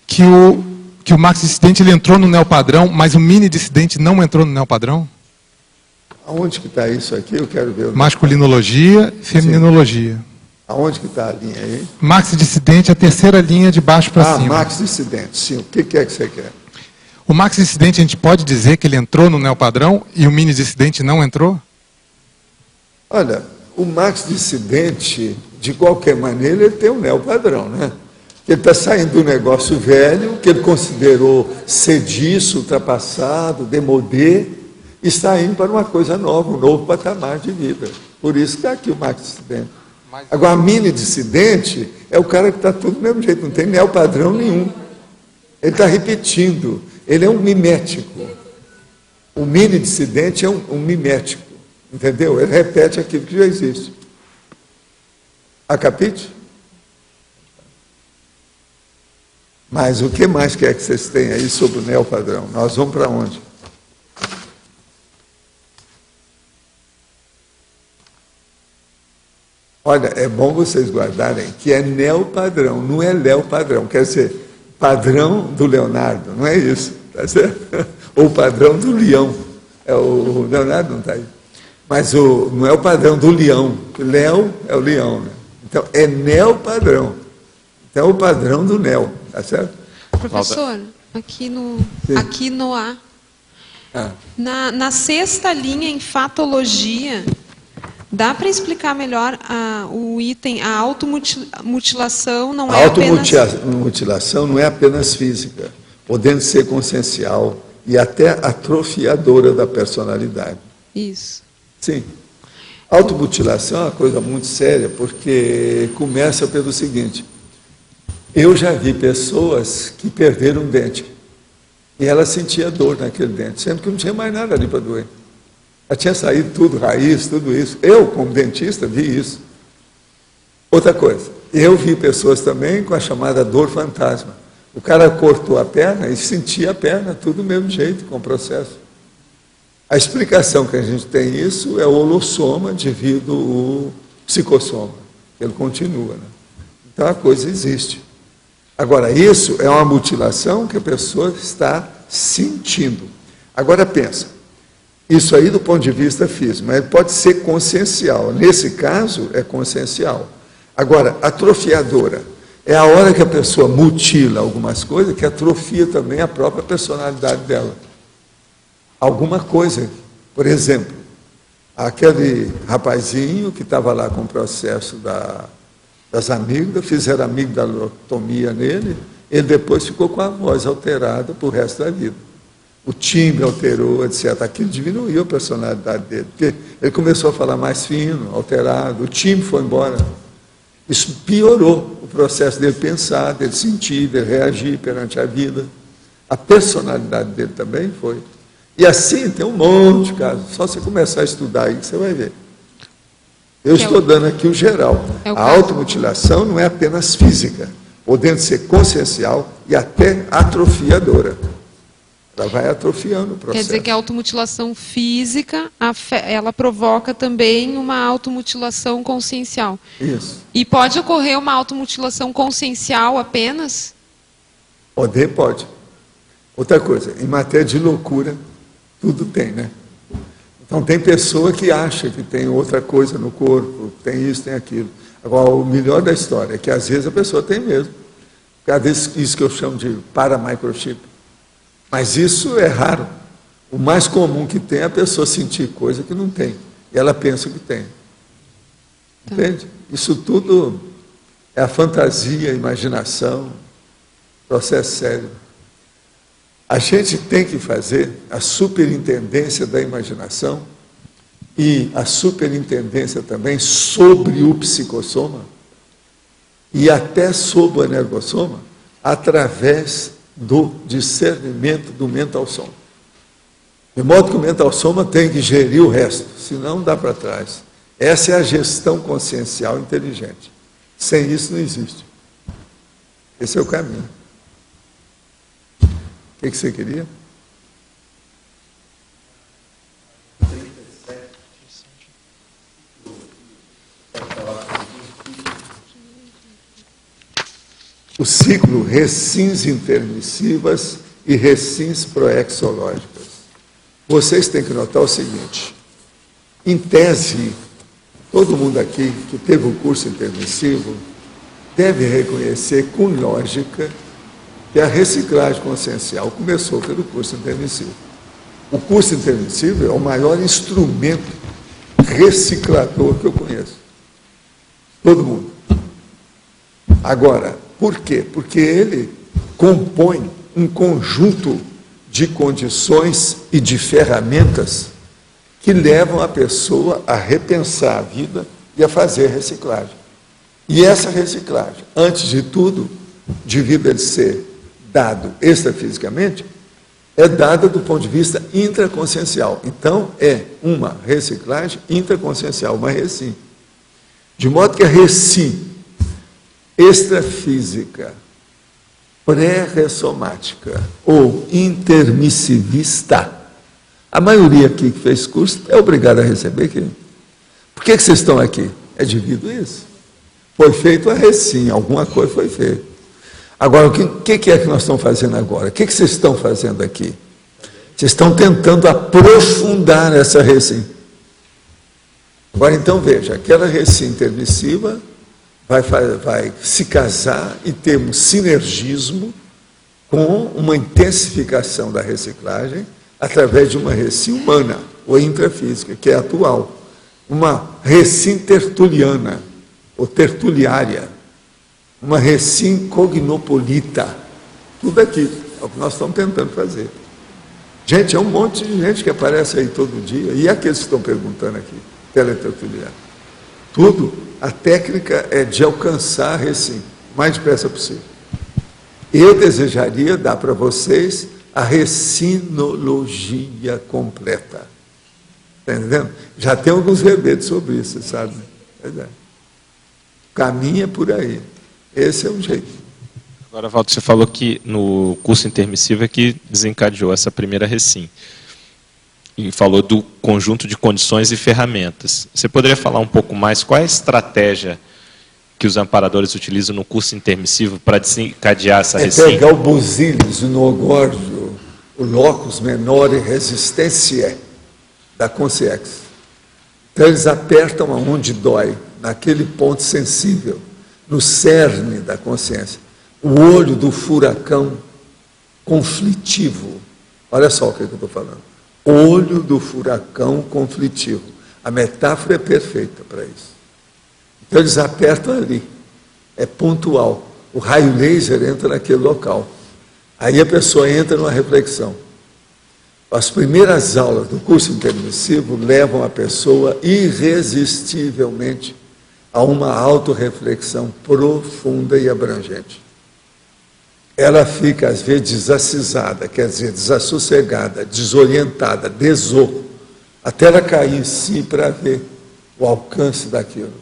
que o maxi-dissidente ele entrou no neopadrão, mas o mini-dissidente não entrou no neopadrão? Aonde que está isso aqui? Eu quero ver. Masculinologia e feminologia. Aonde que está a linha aí? Maxi-dissidente, a 3ª linha de baixo para cima. Maxi-dissidente, sim. O que é que você quer? O maxi-dissidente, a gente pode dizer que ele entrou no neopadrão e o mini-dissidente não entrou? Olha, o maxi-dissidente, de qualquer maneira, ele tem um neopadrão, né? Ele está saindo do negócio velho, que ele considerou sediço, ultrapassado, demodé, e está indo para uma coisa nova, um novo patamar de vida. Por isso que está aqui o maxi-dissidente. Agora, o mini-dissidente é o cara que está tudo do mesmo jeito, não tem neopadrão nenhum. Ele está repetindo, ele é um mimético. O mini-dissidente é um mimético. Entendeu? Ele repete aquilo que já existe. A capite? Mas o que mais quer que vocês tenham aí sobre o neopadrão? Nós vamos para onde? Olha, é bom vocês guardarem que é neopadrão, não é léo-padrão. Quer dizer, padrão do Leonardo, não é isso, tá certo? Ou padrão do leão. O Leonardo não está aí. Mas não é o padrão do leão, que Léo é o leão, né? Então, é neopadrão. Então, é o padrão do neo, tá certo? Professor, aqui no A, na sexta linha em fatologia, dá para explicar melhor o item, a automutilação não é apenas... A automutilação não é apenas física, podendo ser consciencial e até atrofiadora da personalidade. Isso. Sim. Automutilação é uma coisa muito séria, porque começa pelo seguinte: eu já vi pessoas que perderam um dente, e ela sentia dor naquele dente, sendo que não tinha mais nada ali para doer. Já tinha saído tudo, raiz, tudo isso. Eu, como dentista, vi isso. Outra coisa, eu vi pessoas também com a chamada dor fantasma. O cara cortou a perna e sentia a perna, tudo do mesmo jeito, com o processo. A explicação que a gente tem isso é o holossoma devido ao psicossoma. Ele continua, né? Então a coisa existe. Agora, isso é uma mutilação que a pessoa está sentindo. Agora pensa, isso aí do ponto de vista físico, mas pode ser consciencial. Nesse caso, é consciencial. Agora, atrofiadora é a hora que a pessoa mutila algumas coisas que atrofia também a própria personalidade dela. Alguma coisa, por exemplo, aquele rapazinho que estava lá com o processo das amígdalas, fizeram amigdalotomia nele, ele depois ficou com a voz alterada para o resto da vida. O timbre alterou, etc. Aquilo diminuiu a personalidade dele, porque ele começou a falar mais fino, alterado, o timbre foi embora. Isso piorou o processo dele pensar, dele sentir, dele reagir perante a vida. A personalidade dele também foi. E assim tem um monte de casos. Só você começar a estudar aí que você vai ver. Eu estou dando aqui o geral. A automutilação não é apenas física, podendo ser consciencial e até atrofiadora. Ela vai atrofiando o processo. Quer dizer que a automutilação física, ela provoca também uma automutilação consciencial. Isso. E pode ocorrer uma automutilação consciencial apenas? Pode. Outra coisa, em matéria de loucura, tudo tem, né? Então tem pessoa que acha que tem outra coisa no corpo, tem isso, tem aquilo. Agora, o melhor da história é que às vezes a pessoa tem mesmo. Às vezes isso que eu chamo de paramicrochip. Mas isso é raro. O mais comum que tem é a pessoa sentir coisa que não tem. E ela pensa que tem. Entende? Isso tudo é a fantasia, a imaginação, processo sério. A gente tem que fazer a superintendência da imaginação e a superintendência também sobre o psicossoma e até sobre o energossoma através do discernimento do mental soma. De modo que o mental soma tem que gerir o resto, senão dá para trás. Essa é a gestão consciencial inteligente. Sem isso não existe. Esse é o caminho. O que você queria? O ciclo recins intermissivas e recins proexológicas. Vocês têm que notar o seguinte: em tese, todo mundo aqui que teve o curso intermissivo deve reconhecer com lógica que a reciclagem consciencial começou pelo curso intermissivo. O curso intermissivo é o maior instrumento reciclador que eu conheço. Todo mundo. Agora, por quê? Porque ele compõe um conjunto de condições e de ferramentas que levam a pessoa a repensar a vida e a fazer reciclagem. E essa reciclagem, antes de tudo, devido a ele ser dado extrafisicamente, é dada do ponto de vista intraconsciencial. Então, é uma reciclagem intraconsciencial, uma recim. De modo que a recim extrafísica, pré-ressomática ou intermissivista, a maioria aqui que fez curso é obrigada a receber aqui. Por que vocês estão aqui? É devido a isso. Foi feito a recim, alguma coisa foi feita. Agora, o que é que nós estamos fazendo agora? O que vocês estão fazendo aqui? Vocês estão tentando aprofundar essa recim. Agora, então, veja, aquela recim intermissiva vai se casar e ter um sinergismo com uma intensificação da reciclagem através de uma recim humana, ou intrafísica, que é atual. Uma recim tertuliana, ou tertuliária. Uma recim cognopolita. Tudo aqui. É o que nós estamos tentando fazer. Gente, é um monte de gente que aparece aí todo dia. E aqueles que estão perguntando aqui, teletertuliano. Tudo, a técnica é de alcançar a recim, o mais depressa possível. Eu desejaria dar para vocês a recinologia completa. Está entendendo? Já tem alguns verbetes sobre isso, sabe? Verdade. Caminha por aí. Esse é o jeito. Agora, Walter, você falou que no curso intermissivo é que desencadeou essa primeira recim. E falou do conjunto de condições e ferramentas. Você poderia falar um pouco mais qual é a estratégia que os amparadores utilizam no curso intermissivo para desencadear essa recim? É pegar o busilis, o nogórdio, o locus menore resistentiae da consciência. Então eles apertam aonde dói, naquele ponto sensível, no cerne da consciência. O olho do furacão conflitivo. Olha só o que eu estou falando. Olho do furacão conflitivo. A metáfora é perfeita para isso. Então eles apertam ali. É pontual. O raio laser entra naquele local. Aí a pessoa entra numa reflexão. As primeiras aulas do curso intermissivo levam a pessoa irresistivelmente a uma autorreflexão profunda e abrangente. Ela fica, às vezes, desacisada, quer dizer, desassossegada, desorientada, até ela cair em si para ver o alcance daquilo.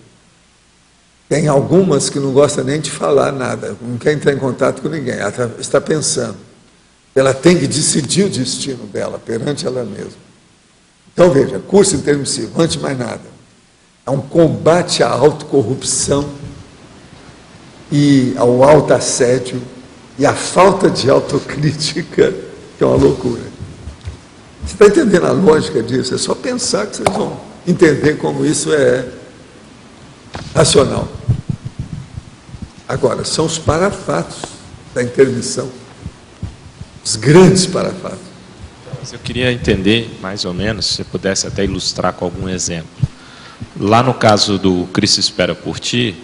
Tem algumas que não gostam nem de falar nada, não quer entrar em contato com ninguém, ela está pensando. Ela tem que decidir o destino dela perante ela mesma. Então, veja, curso intermissivo, antes de mais nada, é um combate à autocorrupção e ao autoassédio e à falta de autocrítica, que é uma loucura. Você está entendendo a lógica disso? É só pensar que vocês vão entender como isso é racional. Agora, são os parafatos da intermissão. Os grandes parafatos. Eu queria entender, mais ou menos, se você pudesse até ilustrar com algum exemplo. Lá no caso do Cristo Espera por Ti,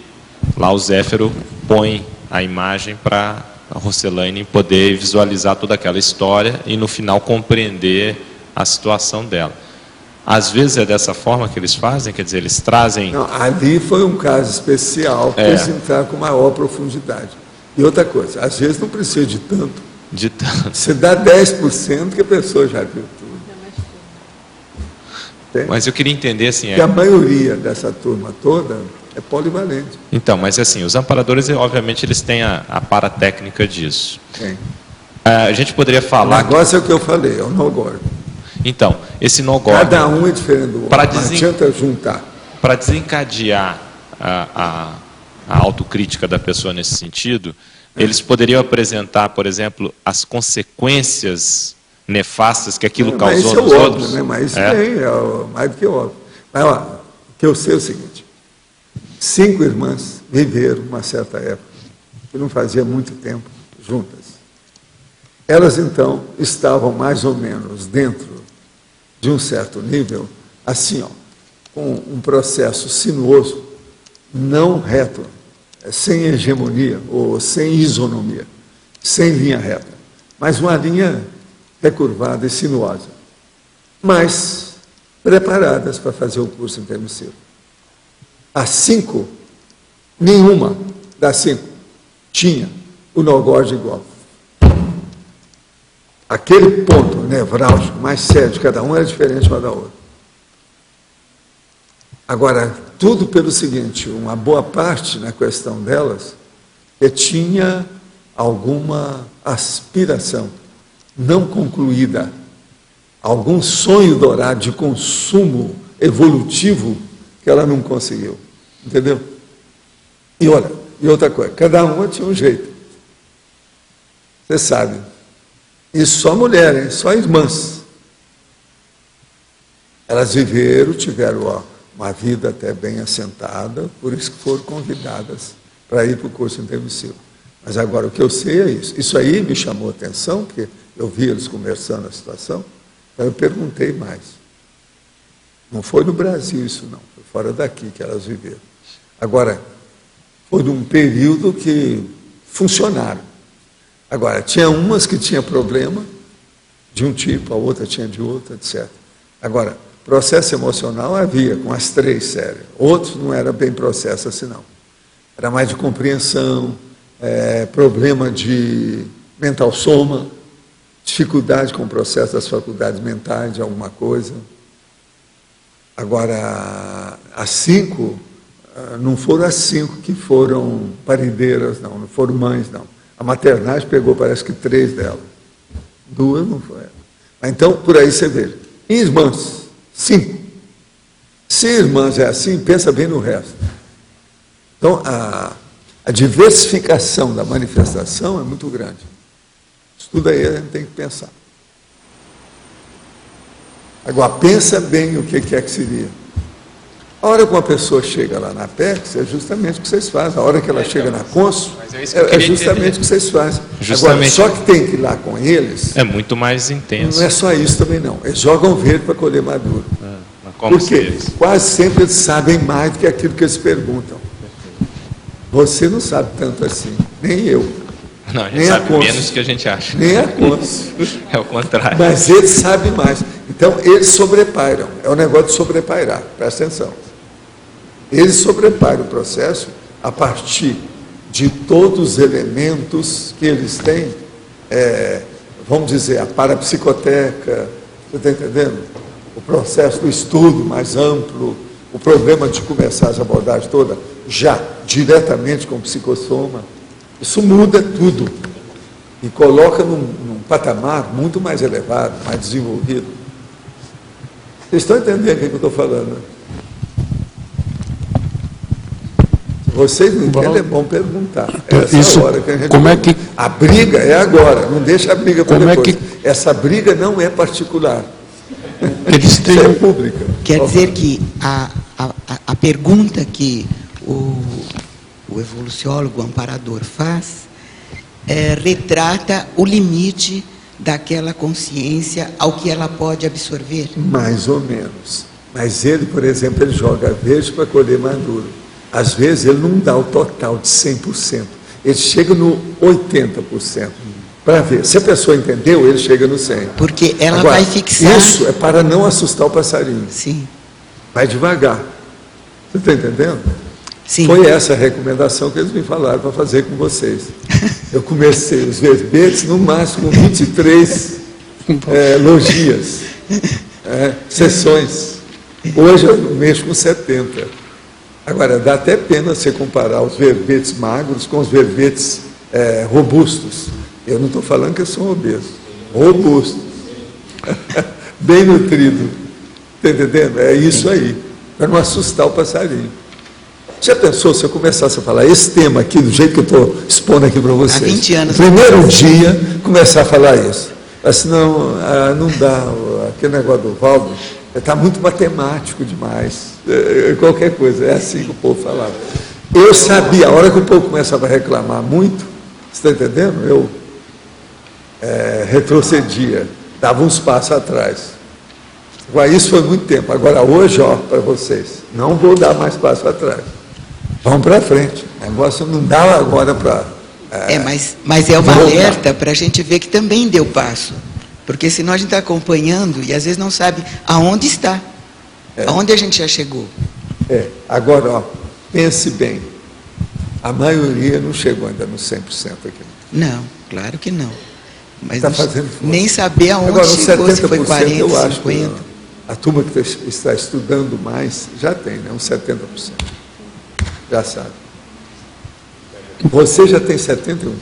lá o Zéfiro põe a imagem para a Roselaine poder visualizar toda aquela história e no final compreender a situação dela. Às vezes é dessa forma que eles fazem, quer dizer, eles trazem... Não, ali foi um caso especial, para eles entrar com maior profundidade. E outra coisa, às vezes não precisa de tanto. Você dá 10% que a pessoa já viu tudo. Mas eu queria entender assim... Porque a maioria dessa turma toda é polivalente. Então, mas assim, os amparadores, obviamente, eles têm a paratécnica disso. Tem. A gente poderia falar... O negócio é o que eu falei, é o nogórdio. Então, esse nogórdio... Cada um é diferente do outro, não adianta juntar. Para desencadear a autocrítica da pessoa nesse sentido, eles poderiam apresentar, por exemplo, as consequências nefastas que aquilo causou nos outros? Né? Mas isso é mais do que óbvio. Mas, ó, o que eu sei é o seguinte, 5 irmãs viveram uma certa época, que não fazia muito tempo, juntas. Elas, então, estavam mais ou menos dentro de um certo nível, assim, ó, com um processo sinuoso, não reto, sem hegemonia, ou sem isonomia, sem linha reta, mas uma linha recurvada e sinuosa, mas preparadas para fazer o curso intermissivo. As 5, nenhuma das 5 tinha o nogórdio igual. aquele ponto nevrálgico mais sério de cada um era diferente uma da outra. Agora, tudo pelo seguinte, uma boa parte na questão delas, tinha alguma aspiração não concluída, algum sonho dourado de consumo evolutivo que ela não conseguiu. Entendeu? E olha, e outra coisa, cada uma tinha um jeito. Você sabe. E só mulher, hein? Só irmãs. Elas viveram, tiveram uma vida até bem assentada, por isso que foram convidadas para ir para o curso intermissivo. Mas agora o que eu sei é isso. Isso aí me chamou a atenção, porque eu vi eles conversando a situação, então eu perguntei mais. Não foi no Brasil isso não, foi fora daqui que elas viveram. Agora, foi num período que funcionaram. Agora, tinha umas que tinham problema de um tipo, a outra tinha de outro, etc. Agora, processo emocional havia com as três sérias. Outros não era bem processo assim não. Era mais de compreensão, problema de mental soma, dificuldade com o processo das faculdades mentais, de alguma coisa. Agora, as 5, não foram as 5 que foram parideiras, não foram mães, não. A maternagem pegou, parece que 3 delas. 2 não foi. Então, por aí você vê. Irmãs, 5. Se irmãs é assim, pensa bem no resto. Então, a diversificação da manifestação é muito grande. Isso tudo aí a gente tem que pensar. Agora, pensa bem o que é que seria. A hora que uma pessoa chega lá na PEX, é justamente o que vocês fazem. A hora que ela chega na Consul, é justamente o que vocês fazem. Justamente. Agora, só que tem que ir lá com eles... É muito mais intenso. Não é só isso também, não. Eles jogam verde para colher maduro. Como porque quase sempre eles sabem mais do que aquilo que eles perguntam. Você não sabe tanto assim, nem eu. Não, a gente sabe menos do que a gente acha. Nem a Consul. É o contrário. Mas eles sabem mais. Então, eles sobrepairam. É um negócio de sobrepairar. Presta atenção. Eles sobrepairam o processo a partir de todos os elementos que eles têm, vamos dizer, a parapsicoteca, você está entendendo? O processo do estudo mais amplo, o problema de começar as abordagens todas já diretamente com o psicossoma. Isso muda tudo e coloca num patamar muito mais elevado, mais desenvolvido. Vocês estão entendendo o que eu estou falando, né? Vocês não entendem, é bom perguntar. Essa é a hora que a gente... A briga é agora, não deixa a briga para depois. Essa briga não é particular. Isso é pública. Quer dizer que a pergunta que o evoluciólogo amparador faz retrata o limite daquela consciência ao que ela pode absorver? Mais ou menos. Mas ele, por exemplo, ele joga verde para colher maduro. Às vezes ele não dá o total de 100%. Ele chega no 80%. Para ver. Se a pessoa entendeu, ele chega no 100%. Porque ela agora, vai fixar... Isso é para não assustar o passarinho. Sim. Vai devagar. Você está entendendo? Sim. Foi essa a recomendação que eles me falaram para fazer com vocês. Eu comecei os verbetes no máximo 23 logias, sessões. Hoje eu mexo com 70. Agora, dá até pena você comparar os verbetes magros com os verbetes robustos. Eu não estou falando que eu sou obeso. Robusto. Bem nutrido. Está entendendo? É isso aí. Para não assustar o passarinho. Já pensou se eu começasse a falar esse tema aqui, do jeito que eu estou expondo aqui para vocês? Há 20 anos. Primeiro dia, começar a falar isso. Mas não, não dá. Aquele negócio do Valdo está muito matemático demais. Qualquer coisa. É assim que o povo falava. Eu sabia, a hora que o povo começava a reclamar muito, você está entendendo? Eu retrocedia, dava uns passos atrás. Agora, isso foi muito tempo. Agora, hoje, para vocês, não vou dar mais passo atrás. Vamos para frente. O negócio não dá agora para... mas é uma alerta para a gente ver que também deu passo. Porque senão a gente está acompanhando e às vezes não sabe aonde está. Aonde a gente já chegou. Agora, pense bem. A maioria não chegou ainda no 100% aqui. Não, claro que não. Mas Está não- fazendo força. nem saber aonde Agora, os chegou, se foi 70%, 40, eu acho 50. que a turma que está estudando mais já tem, né? Uns 70%. Já sabe. Você já tem 71%.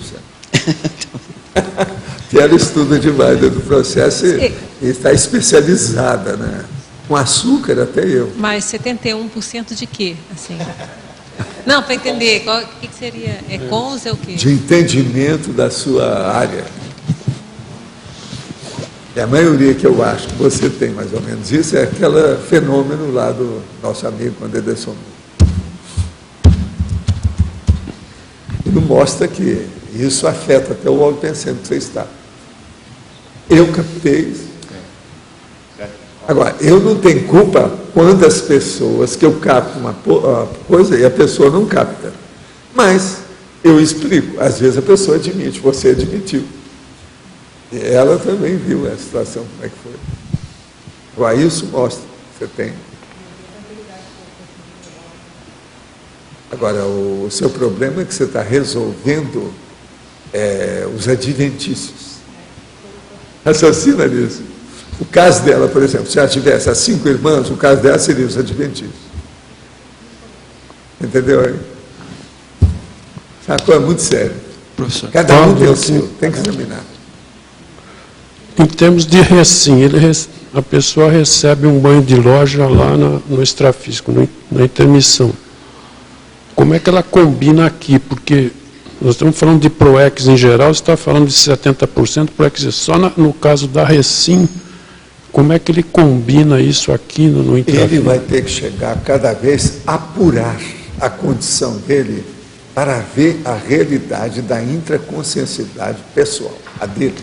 Que ela estuda demais dentro do processo e está especializada, né? Com açúcar, até eu. Mas 71% de quê? Assim? Não, para entender, o que seria? É cons é o quê? De entendimento da sua área. E a maioria que eu acho que você tem mais ou menos isso é aquele fenômeno lá do nosso amigo Anderson. Ele mostra que isso afeta até o autopensando que você está. Eu captei isso. Agora, eu não tenho culpa quando as pessoas que eu capto uma coisa e a pessoa não capta. Mas eu explico. Às vezes a pessoa admite, você admitiu. E ela também viu a situação, como é que foi. Agora, isso mostra que você tem. Agora, o seu problema é que você está resolvendo os adventícios. Raciocina nisso. O caso dela, por exemplo, se ela tivesse as 5 irmãs, o caso dela seria os adventícios. Entendeu aí? É uma coisa muito séria. Professor. Cada um tem o seu, tem que examinar. Em termos de recim, a pessoa recebe um banho de loja lá no extrafísico, na intermissão. Como é que ela combina aqui? Porque nós estamos falando de PROEX em geral, você está falando de 70% PROEX. Só no caso da recim, como é que ele combina isso aqui no intrafísico? Ele vai ter que chegar cada vez a apurar a condição dele para ver a realidade da intraconsciencialidade pessoal, a dele.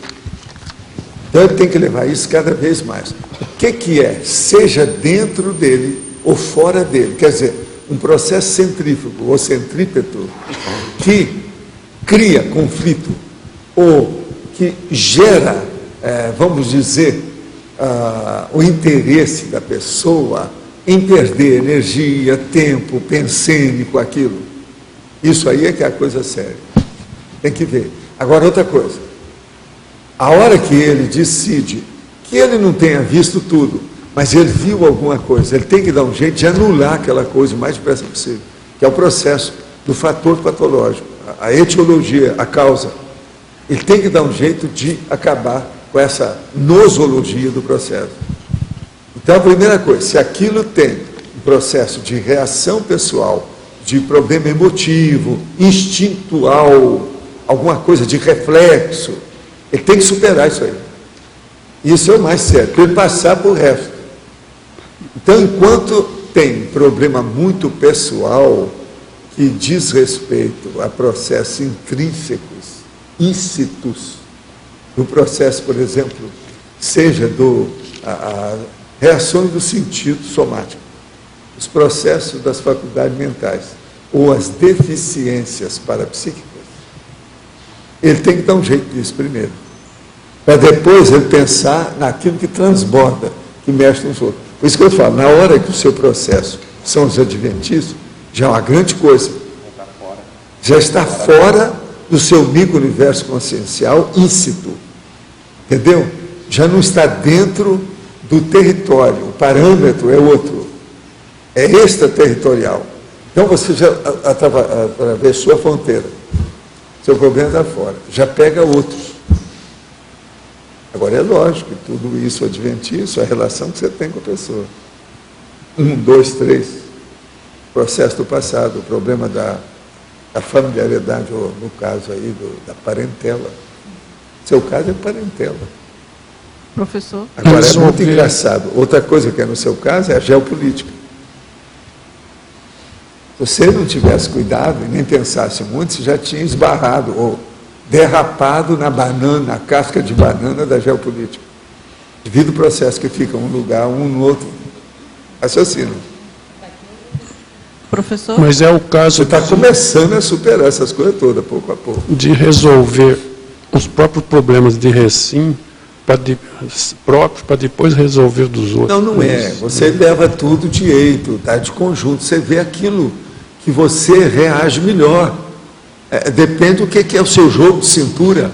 Então ele tem que levar isso cada vez mais. O que é? Seja dentro dele ou fora dele. Quer dizer, um processo centrífugo ou centrípeto que cria conflito ou que gera, vamos dizer, o interesse da pessoa em perder energia, tempo, pensênico, aquilo. Isso aí é que é a coisa séria. Tem que ver. Agora, outra coisa. A hora que ele decide que ele não tenha visto tudo, mas ele viu alguma coisa, ele tem que dar um jeito de anular aquela coisa o mais depressa possível, que é o processo do fator patológico, a etiologia, a causa. Ele tem que dar um jeito de acabar com essa nosologia do processo. Então, a primeira coisa, se aquilo tem um processo de reação pessoal, de problema emotivo, instintual, alguma coisa de reflexo, ele tem que superar isso aí. Isso é o mais sério, para ele passar para o resto. Então, enquanto tem problema muito pessoal que diz respeito a processos intrínsecos, íncitos, do processo, por exemplo, seja a reações do sentido somático, os processos das faculdades mentais, ou as deficiências parapsíquicas, ele tem que dar um jeito disso primeiro, para depois ele pensar naquilo que transborda, que mexe nos outros. Por isso que eu falo, na hora que o seu processo são os adventícios, já é uma grande coisa. Já está fora do seu micro-universo consciencial íncito. Entendeu? Já não está dentro do território. O parâmetro é outro. É extraterritorial. Então você já atravessou a fronteira. Seu problema está fora. Já pega outros. Agora é lógico que tudo isso adventício, a relação que você tem com a pessoa. 1, 2, 3. Processo do passado, o problema da familiaridade, ou no caso aí da parentela. Seu caso é parentela. Professor? Agora, é muito engraçado. Outra coisa que é no seu caso é a geopolítica. Se você não tivesse cuidado e nem pensasse muito, você já tinha esbarrado ou derrapado na banana, na casca de banana da geopolítica. Devido ao processo que fica um lugar, um no outro. Raciocínio. Professor? Mas é o caso Você está começando a superar essas coisas todas, pouco a pouco. de resolver os próprios problemas de recim próprios para depois resolver dos outros. Não é. Você leva tudo de eito, tá? De conjunto. Você vê aquilo que você reage melhor. Depende do que é o seu jogo de cintura.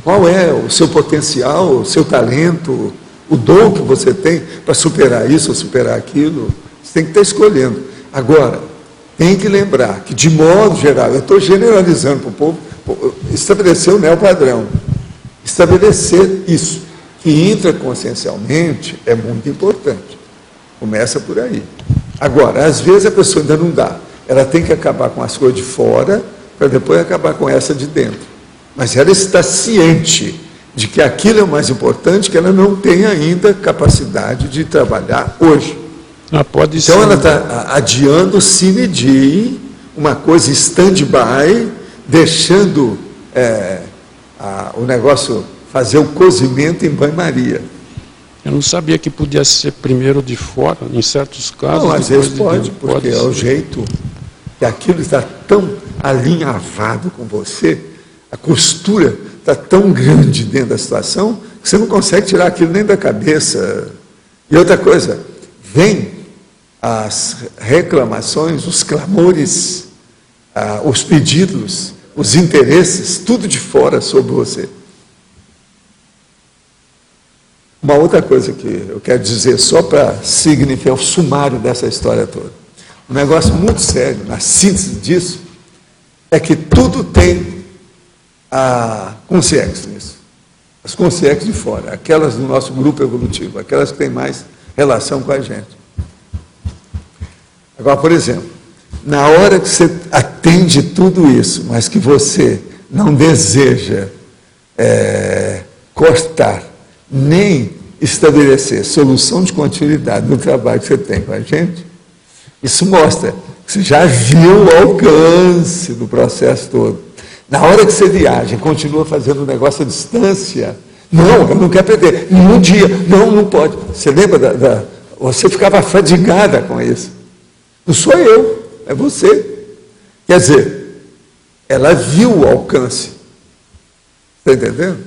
Qual é o seu potencial, o seu talento, o dom que você tem para superar isso ou superar aquilo? Você tem que estar escolhendo. Agora, tem que lembrar que, de modo geral, eu estou generalizando para o povo, estabelecer o neopadrão. Estabelecer isso, que intraconsciencialmente é muito importante. Começa por aí. Agora, às vezes a pessoa ainda não dá. Ela tem que acabar com as coisas de fora, para depois acabar com essa de dentro. Mas ela está ciente de que aquilo é o mais importante, que ela não tem ainda capacidade de trabalhar hoje. Pode então ser. Ela está adiando sine die, uma coisa stand-by, deixando o negócio fazer o cozimento em banho-maria. Eu não sabia que podia ser primeiro de fora, em certos casos. Não, às vezes pode, porque é o jeito que aquilo está tão alinhavado com você, a costura está tão grande dentro da situação, que você não consegue tirar aquilo nem da cabeça. E outra coisa, vem as reclamações, os clamores, os pedidos, os interesses, tudo de fora sobre você. Uma outra coisa que eu quero dizer, só para significar o sumário dessa história toda. Um negócio muito sério, na síntese disso, é que tudo tem a consciência nisso. As consciências de fora, aquelas do nosso grupo evolutivo, aquelas que têm mais relação com a gente. Agora, por exemplo, na hora que você atende tudo isso, mas que você não deseja cortar, nem estabelecer solução de continuidade no trabalho que você tem com a gente, isso mostra que você já viu o alcance do processo todo. Na hora que você viaja e continua fazendo o negócio à distância, não, eu não quero perder, nenhum dia, não pode. Você lembra você ficava fadigada com isso. Não sou eu, é você. Quer dizer, ela viu o alcance. Está entendendo?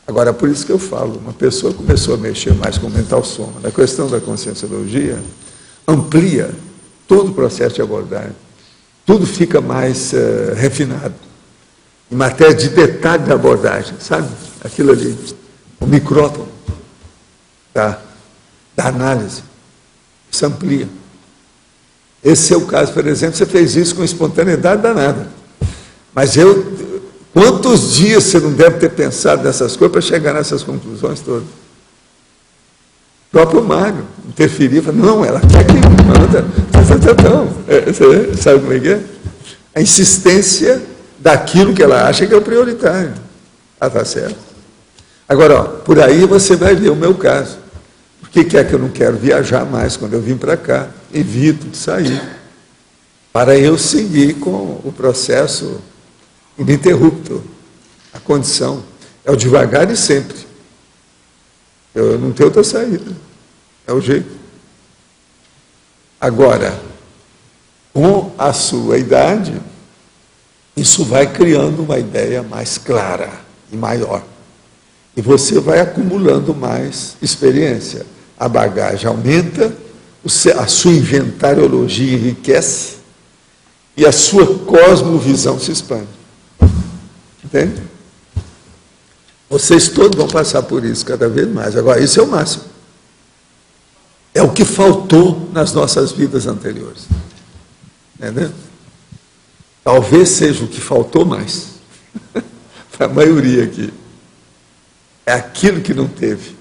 Agora, por isso que eu falo, uma pessoa começou a mexer mais com o mental soma, na questão da conscienciologia, amplia todo o processo de abordagem. Tudo fica mais refinado. Em matéria de detalhe da abordagem, sabe? Aquilo ali, o micrótomo da análise. Isso amplia. Esse é o caso, por exemplo, você fez isso com espontaneidade danada. Mas quantos dias você não deve ter pensado nessas coisas para chegar nessas conclusões todas? O próprio Mário interferiu, falou, não, ela quer que manda, sabe como é que é? A insistência daquilo que ela acha que é o prioritário. Está certo. Agora, por aí você vai ver o meu caso. Por que é que eu não quero viajar mais quando eu vim para cá? Evito de sair. Para eu seguir com o processo ininterrupto. A condição é o devagar e sempre. Eu não tenho outra saída. É o jeito. Agora, com a sua idade, isso vai criando uma ideia mais clara e maior. E você vai acumulando mais experiência. A bagagem aumenta, a sua inventariologia enriquece e a sua cosmovisão se expande. Entende? Vocês todos vão passar por isso cada vez mais. Agora, isso é o máximo. É o que faltou nas nossas vidas anteriores. Entendeu? Talvez seja o que faltou mais. Para a maioria aqui. É aquilo que não teve.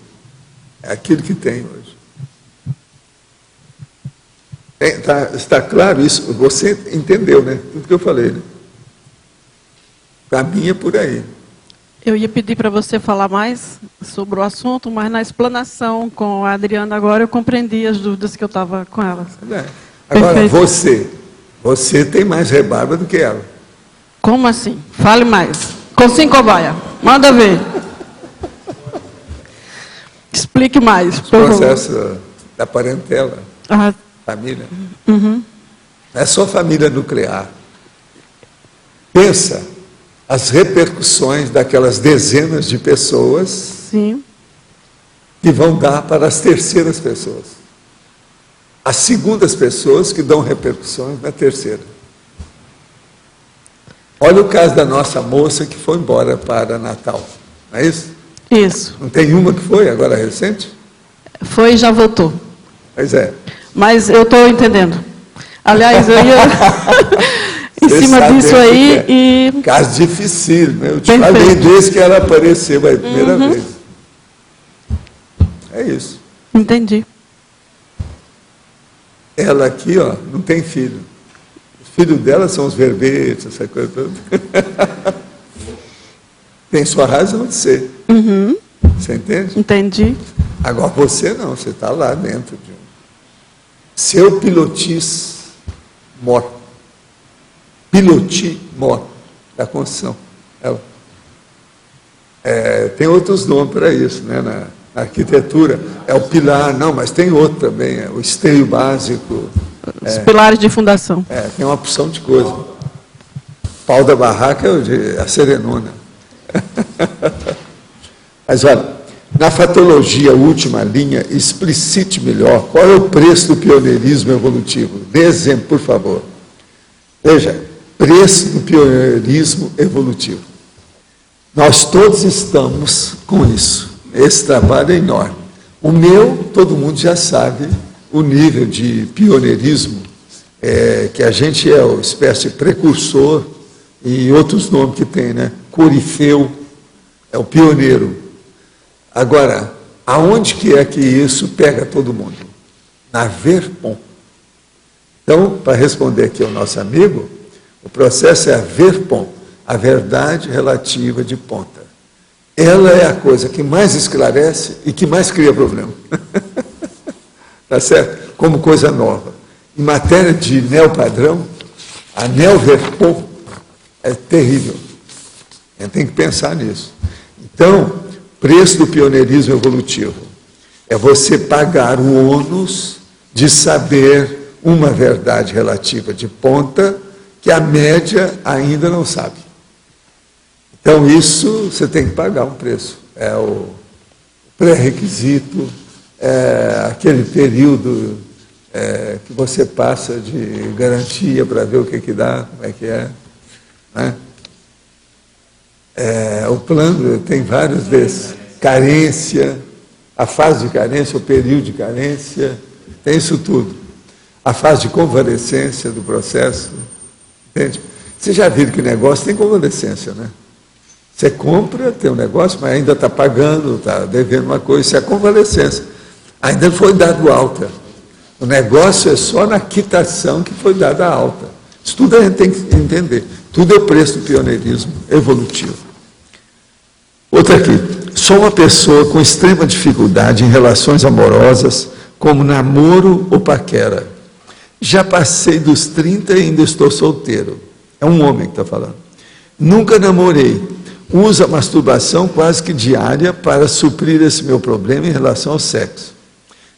É aquilo que tem hoje. Está claro isso? Você entendeu, né? Tudo que eu falei, né? Para mim é por aí. Eu ia pedir para você falar mais sobre o assunto, mas na explanação com a Adriana agora eu compreendi as dúvidas que eu estava com ela. Agora, você tem mais rebarba do que ela. Como assim? Fale mais. Consim Cobaia, manda ver. Explique mais, por favor. O processo da parentela, família. Uhum. Não é só família nuclear. Pensa as repercussões daquelas dezenas de pessoas. Sim. Que vão dar para as terceiras pessoas. As segundas pessoas que dão repercussões na terceira. Olha o caso da nossa moça que foi embora para Natal, não é isso? Isso. Não tem uma que foi agora recente? Foi e já voltou. Pois é. Mas eu estou entendendo. Aliás, eu ia em Você cima sabe disso o que aí é. e... Caso difícil, né? Eu te Perfeito. falei desde que ela apareceu a primeira vez. É isso. Entendi. Ela aqui, ó, não tem filho. Os filhos dela são os verbetes, essa coisa toda. Tem sua razão de ser. Uhum. Você entende? Entendi. Agora você não, você está lá dentro de um. Seu pilotis mor. Piloti mor da construção. Tem outros nomes para isso, né? Na arquitetura. É o pilar, não, mas tem outro também, é o esteio básico. Os pilares de fundação. Tem uma opção de coisa. Pau da barraca é a serenona. Mas olha, na fatologia, última linha, explicite melhor qual é o preço do pioneirismo evolutivo. Dê exemplo, por favor. Veja, preço do pioneirismo evolutivo. Nós todos estamos com isso. Esse trabalho é enorme. O meu, todo mundo já sabe, o nível de pioneirismo, que a gente é uma espécie de precursor, e outros nomes que tem, né? Corifeu, é o pioneiro. Agora, aonde que é que isso pega todo mundo? Na Verpom. Então, para responder aqui ao nosso amigo, o processo é a Verpom, a verdade relativa de ponta. Ela é a coisa que mais esclarece e que mais cria problema. Tá certo? Como coisa nova. Em matéria de neopadrão, a neo-Verpom é terrível. A gente tem que pensar nisso. Então, preço do pioneirismo evolutivo é você pagar o ônus de saber uma verdade relativa de ponta que a média ainda não sabe. Então, isso você tem que pagar um preço. É o pré-requisito, é aquele período que você passa de garantia para ver o que dá, como é que é. Né? O plano tem vários desses. Carência, a fase de carência, o período de carência, tem isso tudo. A fase de convalescência do processo. Entende? Vocês já viram que negócio tem convalescência, né? Você compra, tem um negócio, mas ainda está pagando, está devendo uma coisa, isso é convalescência. Ainda não foi dado alta. O negócio é só na quitação que foi dada a alta. Isso tudo a gente tem que entender. Tudo é o preço do pioneirismo evolutivo. Outra aqui. Sou uma pessoa com extrema dificuldade em relações amorosas, como namoro ou paquera. Já passei dos 30 e ainda estou solteiro. É um homem que está falando. Nunca namorei. Uso a masturbação quase que diária para suprir esse meu problema em relação ao sexo.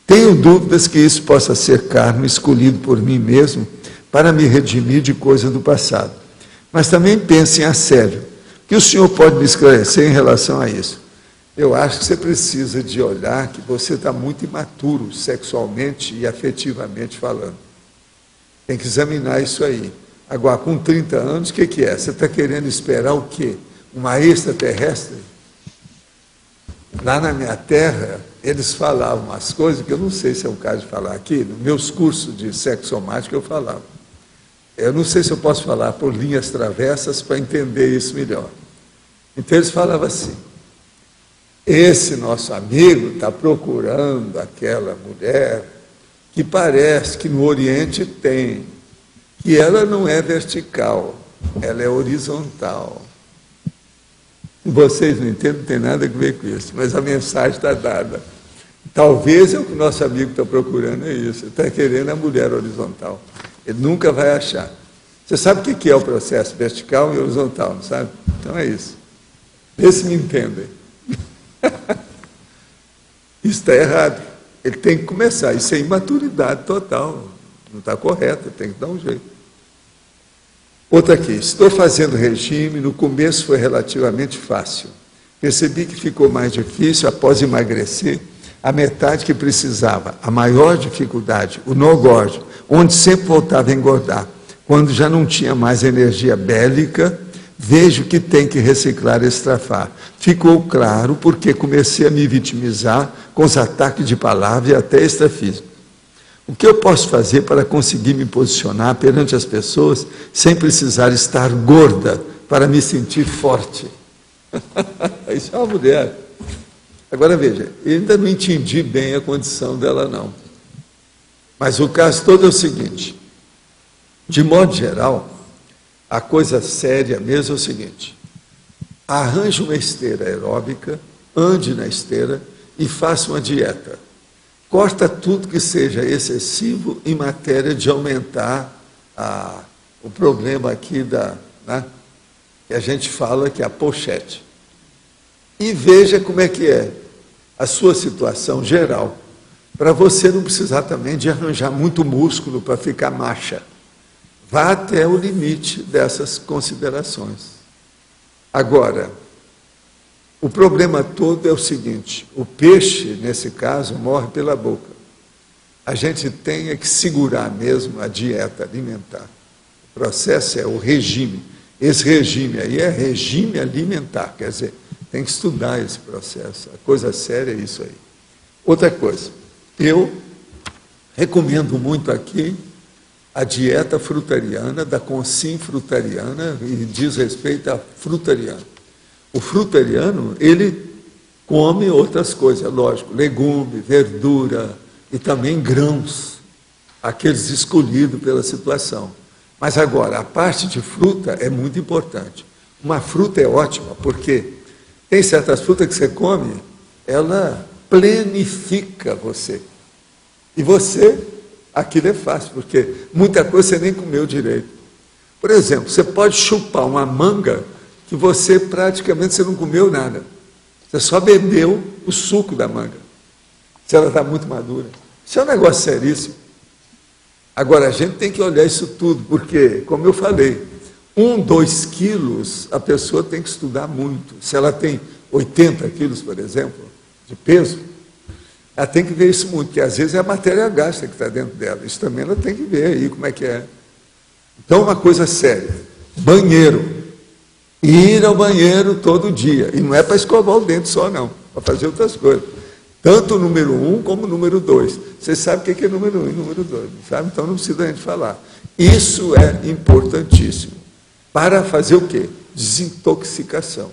Tenho dúvidas que isso possa ser karma escolhido por mim mesmo para me redimir de coisa do passado. Mas também pense em assédio. O que o senhor pode me esclarecer em relação a isso? Eu acho que você precisa de olhar que você está muito imaturo sexualmente e afetivamente falando. Tem que examinar isso aí. Agora, com 30 anos, o que é? Você está querendo esperar o quê? Uma extraterrestre? Lá na minha terra, eles falavam umas coisas que eu não sei se é o caso de falar aqui. Nos meus cursos de sexomática eu falava. Eu não sei se eu posso falar por linhas travessas para entender isso melhor. Então eles falavam assim: esse nosso amigo está procurando aquela mulher que parece que no Oriente tem, que ela não é vertical, ela é horizontal. Vocês não entendem, não tem nada a ver com isso, mas a mensagem está dada. Talvez o que o nosso amigo está procurando é isso, ele está querendo a mulher horizontal. Ele nunca vai achar. Você sabe o que é o processo vertical e horizontal, não sabe? Então é isso. Vê se me entendem. Isso está errado. Ele tem que começar. Isso é imaturidade total. Não está correto, tem que dar um jeito. Outra aqui. Estou fazendo regime, no começo foi relativamente fácil. Percebi que ficou mais difícil após emagrecer a metade que precisava. A maior dificuldade, o no-gorge, onde sempre voltava a engordar, quando já não tinha mais energia bélica vejo que tem que reciclar e estrafar. Ficou claro porque comecei a me vitimizar com os ataques de palavra e até extrafismo. O que eu posso fazer para conseguir me posicionar perante as pessoas sem precisar estar gorda para me sentir forte? Isso é uma mulher. Agora veja, eu ainda não entendi bem a condição dela não. Mas o caso todo é o seguinte, de modo geral, a coisa séria mesmo é o seguinte, arranje uma esteira aeróbica, ande na esteira e faça uma dieta. Corta tudo que seja excessivo em matéria de aumentar o problema aqui que a gente fala que é a pochete. E veja como é que é a sua situação geral, para você não precisar também de arranjar muito músculo para ficar macha. Vá até o limite dessas considerações. Agora, o problema todo é o seguinte, o peixe, nesse caso, morre pela boca. A gente tem que segurar mesmo a dieta alimentar. O processo é o regime. Esse regime aí é regime alimentar, quer dizer, tem que estudar esse processo. A coisa séria é isso aí. Outra coisa, eu recomendo muito aqui a dieta frutariana, da Consim Frutariana, e diz respeito a frutariano. O frutariano, ele come outras coisas, lógico, legume, verdura e também grãos, aqueles escolhidos pela situação. Mas agora, a parte de fruta é muito importante. Uma fruta é ótima, porque tem certas frutas que você come, ela planifica você. E você, aquilo é fácil, porque muita coisa você nem comeu direito. Por exemplo, você pode chupar uma manga que você praticamente não comeu nada. Você só bebeu o suco da manga, se ela está muito madura. Isso é um negócio seríssimo. Agora, a gente tem que olhar isso tudo, porque, como eu falei, 2 quilos, a pessoa tem que estudar muito. Se ela tem 80 quilos, por exemplo, de peso, ela tem que ver isso muito, porque às vezes é a matéria gasta que está dentro dela. Isso também ela tem que ver aí como é que é. Então, uma coisa séria, banheiro. Ir ao banheiro todo dia. E não é para escovar o dente só, não, para fazer outras coisas. Tanto o número 1 como o número 2. Você sabe o que é número 1 e número 2, sabe? Então não precisa a gente falar. Isso é importantíssimo. Para fazer o quê? Desintoxicação.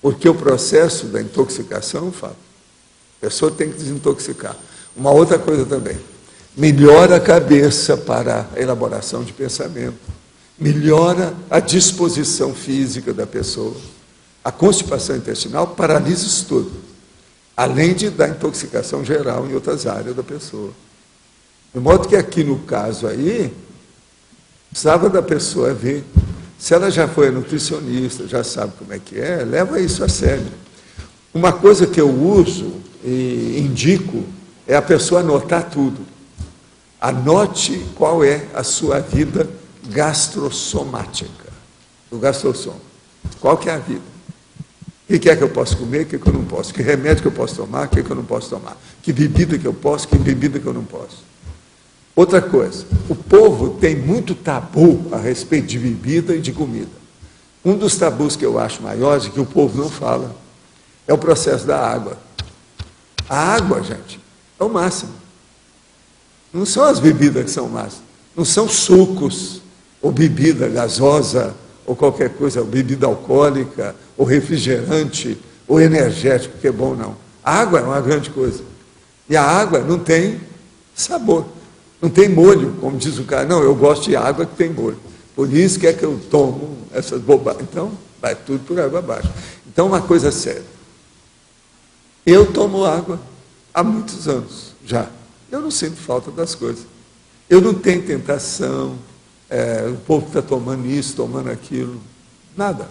Porque o processo da intoxicação é um fato. A pessoa tem que desintoxicar. Uma outra coisa também. Melhora a cabeça para a elaboração de pensamento. Melhora a disposição física da pessoa. A constipação intestinal paralisa isso tudo. Além de dar intoxicação geral em outras áreas da pessoa. De modo que aqui no caso aí, precisava da pessoa ver. Se ela já foi nutricionista, já sabe como é que é, leva isso a sério. Uma coisa que eu uso e indico é a pessoa anotar tudo. Anote qual é a sua vida gastrosomática, do gastrossom. Qual que é a vida? O que é que eu posso comer, o que eu não posso? Que remédio que eu posso tomar, o que eu não posso tomar? Que bebida que eu posso, que bebida que eu não posso? Outra coisa, o povo tem muito tabu a respeito de bebida e de comida. Um dos tabus que eu acho maiores, e que o povo não fala, é o processo da água. A água, gente, é o máximo. Não são as bebidas que são o máximo. Não são sucos, ou bebida gasosa, ou qualquer coisa, ou bebida alcoólica, ou refrigerante, ou energético, que é bom, não. A água é uma grande coisa. E a água não tem sabor. Não tem molho, como diz o cara. Não, eu gosto de água que tem molho. Por isso que é que eu tomo essas bobagens. Então, vai tudo por água abaixo. Então, uma coisa séria. Eu tomo água há muitos anos, já. Eu não sinto falta das coisas. Eu não tenho tentação, o povo está tomando isso, tomando aquilo, nada.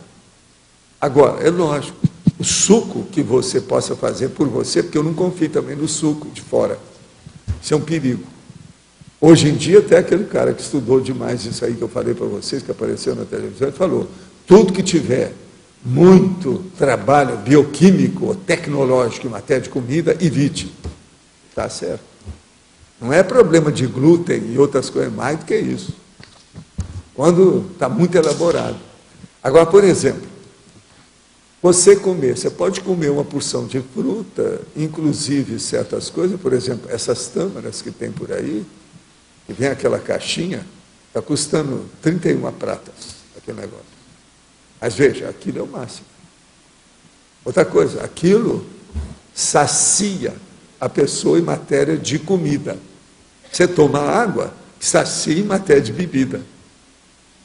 Agora, é lógico, o suco que você possa fazer por você, porque eu não confio também no suco de fora. Isso é um perigo. Hoje em dia, até aquele cara que estudou demais isso aí que eu falei para vocês, que apareceu na televisão, ele falou, tudo que tiver muito trabalho bioquímico ou tecnológico em matéria de comida, evite. Está certo. Não é problema de glúten e outras coisas mais do que isso. Quando está muito elaborado. Agora, por exemplo, você pode comer uma porção de fruta, inclusive certas coisas, por exemplo, essas tâmaras que tem por aí, que vem aquela caixinha, está custando 31 pratas, aquele negócio. Mas veja, aquilo é o máximo. Outra coisa, aquilo sacia a pessoa em matéria de comida. Você toma água, sacia em matéria de bebida.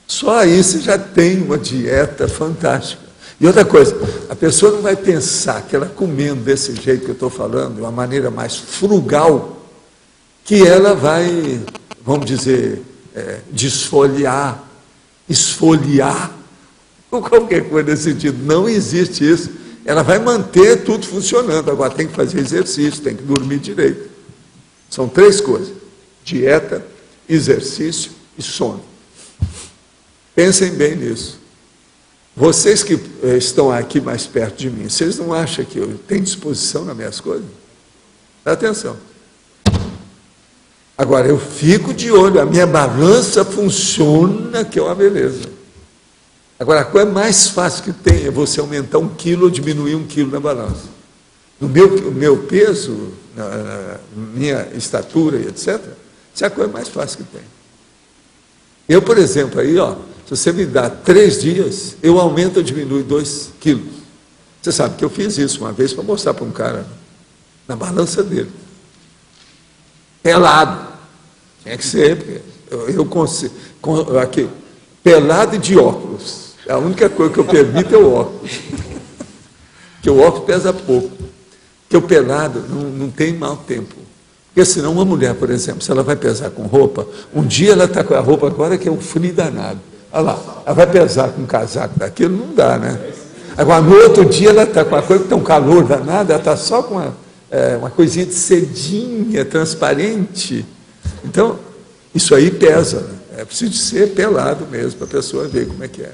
Só aí você já tem uma dieta fantástica. E outra coisa, a pessoa não vai pensar que ela comendo desse jeito que eu estou falando, de uma maneira mais frugal, que ela vai, vamos dizer, desfolhar, esfoliar, ou qualquer coisa nesse sentido. Não existe isso. Ela vai manter tudo funcionando. Agora tem que fazer exercício, tem que dormir direito. São 3 coisas: dieta, exercício e sono. Pensem bem nisso. Vocês que estão aqui mais perto de mim, vocês não acham que eu tenho disposição nas minhas coisas? Presta atenção. Agora, eu fico de olho, a minha balança funciona, que é uma beleza. Agora, a coisa mais fácil que tem é você aumentar 1 quilo ou diminuir 1 quilo na balança. No meu peso, na minha estatura e etc., isso é a coisa mais fácil que tem. Eu, por exemplo, aí, se você me dá 3 dias, eu aumento ou diminuo 2 quilos. Você sabe que eu fiz isso uma vez para mostrar para um cara na balança dele. Pelado. Tinha que ser, porque eu consigo. Aqui, pelado e de óculos. A única coisa que eu permito é o óculos. Porque o óculos pesa pouco. Porque o pelado não tem mau tempo. Porque senão uma mulher, por exemplo, se ela vai pesar com roupa, um dia ela está com a roupa agora que é um frio danado. Olha lá, ela vai pesar com um casaco daquilo, não dá, né? Agora, no outro dia ela está com uma coisa que está um calor danado, ela está só com uma coisinha de sedinha, transparente. Então, isso aí pesa, né? É preciso ser pelado mesmo, para a pessoa ver como é que é.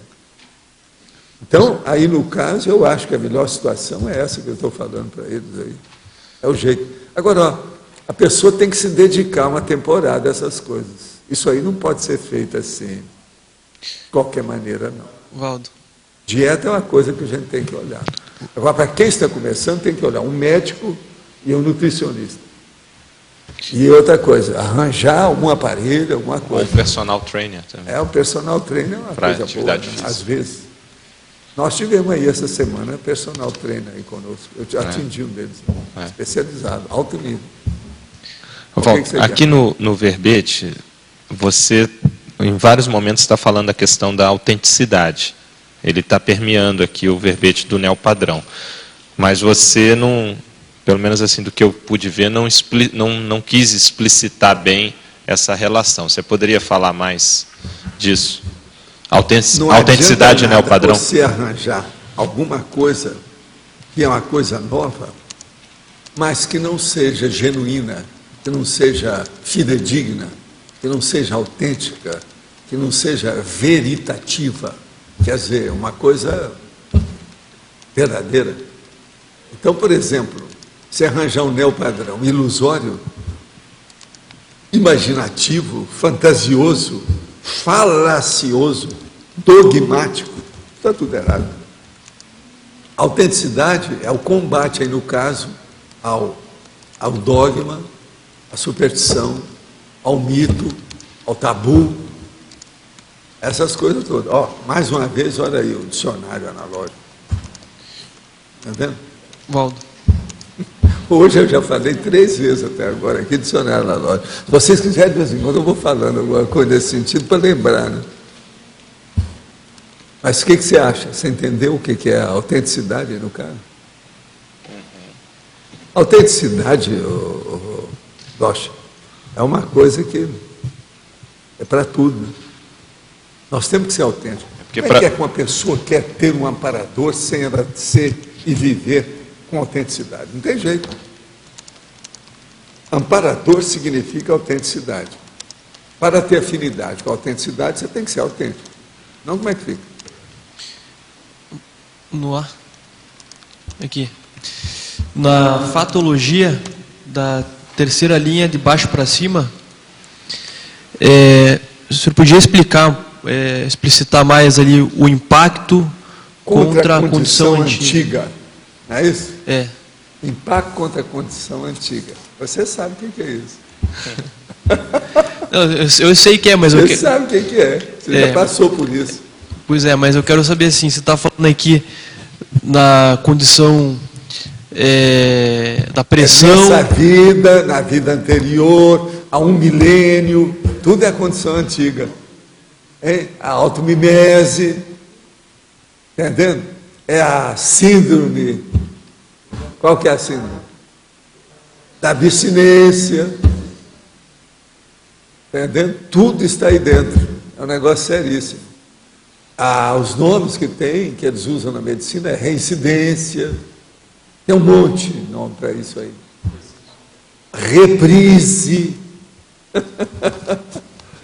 Então, aí no caso, eu acho que a melhor situação é essa que eu estou falando para eles aí. É o jeito. Agora, a pessoa tem que se dedicar uma temporada a essas coisas. Isso aí não pode ser feito assim, de qualquer maneira, não. Valdo. Dieta é uma coisa que a gente tem que olhar. Agora, para quem está começando, tem que olhar um médico e um nutricionista. E outra coisa, arranjar algum aparelho, alguma coisa. Ou um personal trainer também. O personal trainer é uma coisa boa, né? Às vezes. Nós tivemos aí essa semana personal trainer aí conosco. Eu já atendi um deles, especializado, alto nível. Valdo, aqui no verbete, você, em vários momentos, está falando da questão da autenticidade. Ele está permeando aqui o verbete do neopadrão. Mas você não, pelo menos assim do que eu pude ver, não quis explicitar bem essa relação. Você poderia falar mais disso? Autenticidade e neopadrão? Você arranjar alguma coisa que é uma coisa nova, mas que não seja genuína, que não seja fidedigna, que não seja autêntica, que não seja veritativa, quer dizer, uma coisa verdadeira. Então, por exemplo, se arranjar um neopadrão ilusório, imaginativo, fantasioso, falacioso, dogmático, está tudo errado. A autenticidade é o combate, aí no caso, ao dogma, à superstição, ao mito, ao tabu, essas coisas todas. Mais uma vez, olha aí o dicionário analógico. Está vendo? Valdo. Hoje eu já falei 3 vezes até agora aqui, dicionário analógico. Se vocês quiserem, de vez em quando eu vou falando alguma coisa nesse sentido para lembrar, né? Mas o que você acha? Você entendeu o que é a autenticidade no caso? A autenticidade, Docha, é uma coisa que é para tudo. Né? Nós temos que ser autênticos. Como é que uma pessoa quer ter um amparador sem ela ser e viver com autenticidade? Não tem jeito. Amparador significa autenticidade. Para ter afinidade com a autenticidade, você tem que ser autêntico. Não, como é que fica? No ar. Aqui. Na fatologia da terceira linha de baixo para cima, o senhor podia explicar explicitar mais ali o impacto contra a condição antiga. Não é isso? É. Impacto contra a condição antiga. Você sabe o que é isso. Não, eu sei que é, mas Você sabe o que é. Você já passou por isso. Pois é, mas eu quero saber assim, você está falando aqui na condição da pressão. Nessa vida, na vida anterior, há 1 milênio, tudo é a condição antiga. A automimese, entendendo? É a síndrome. Qual que é a síndrome? Da abstinência. Entendendo? Tudo está aí dentro. É um negócio seríssimo. Os nomes que tem, que eles usam na medicina, é reincidência. Tem um monte de nome para isso aí. Reprise.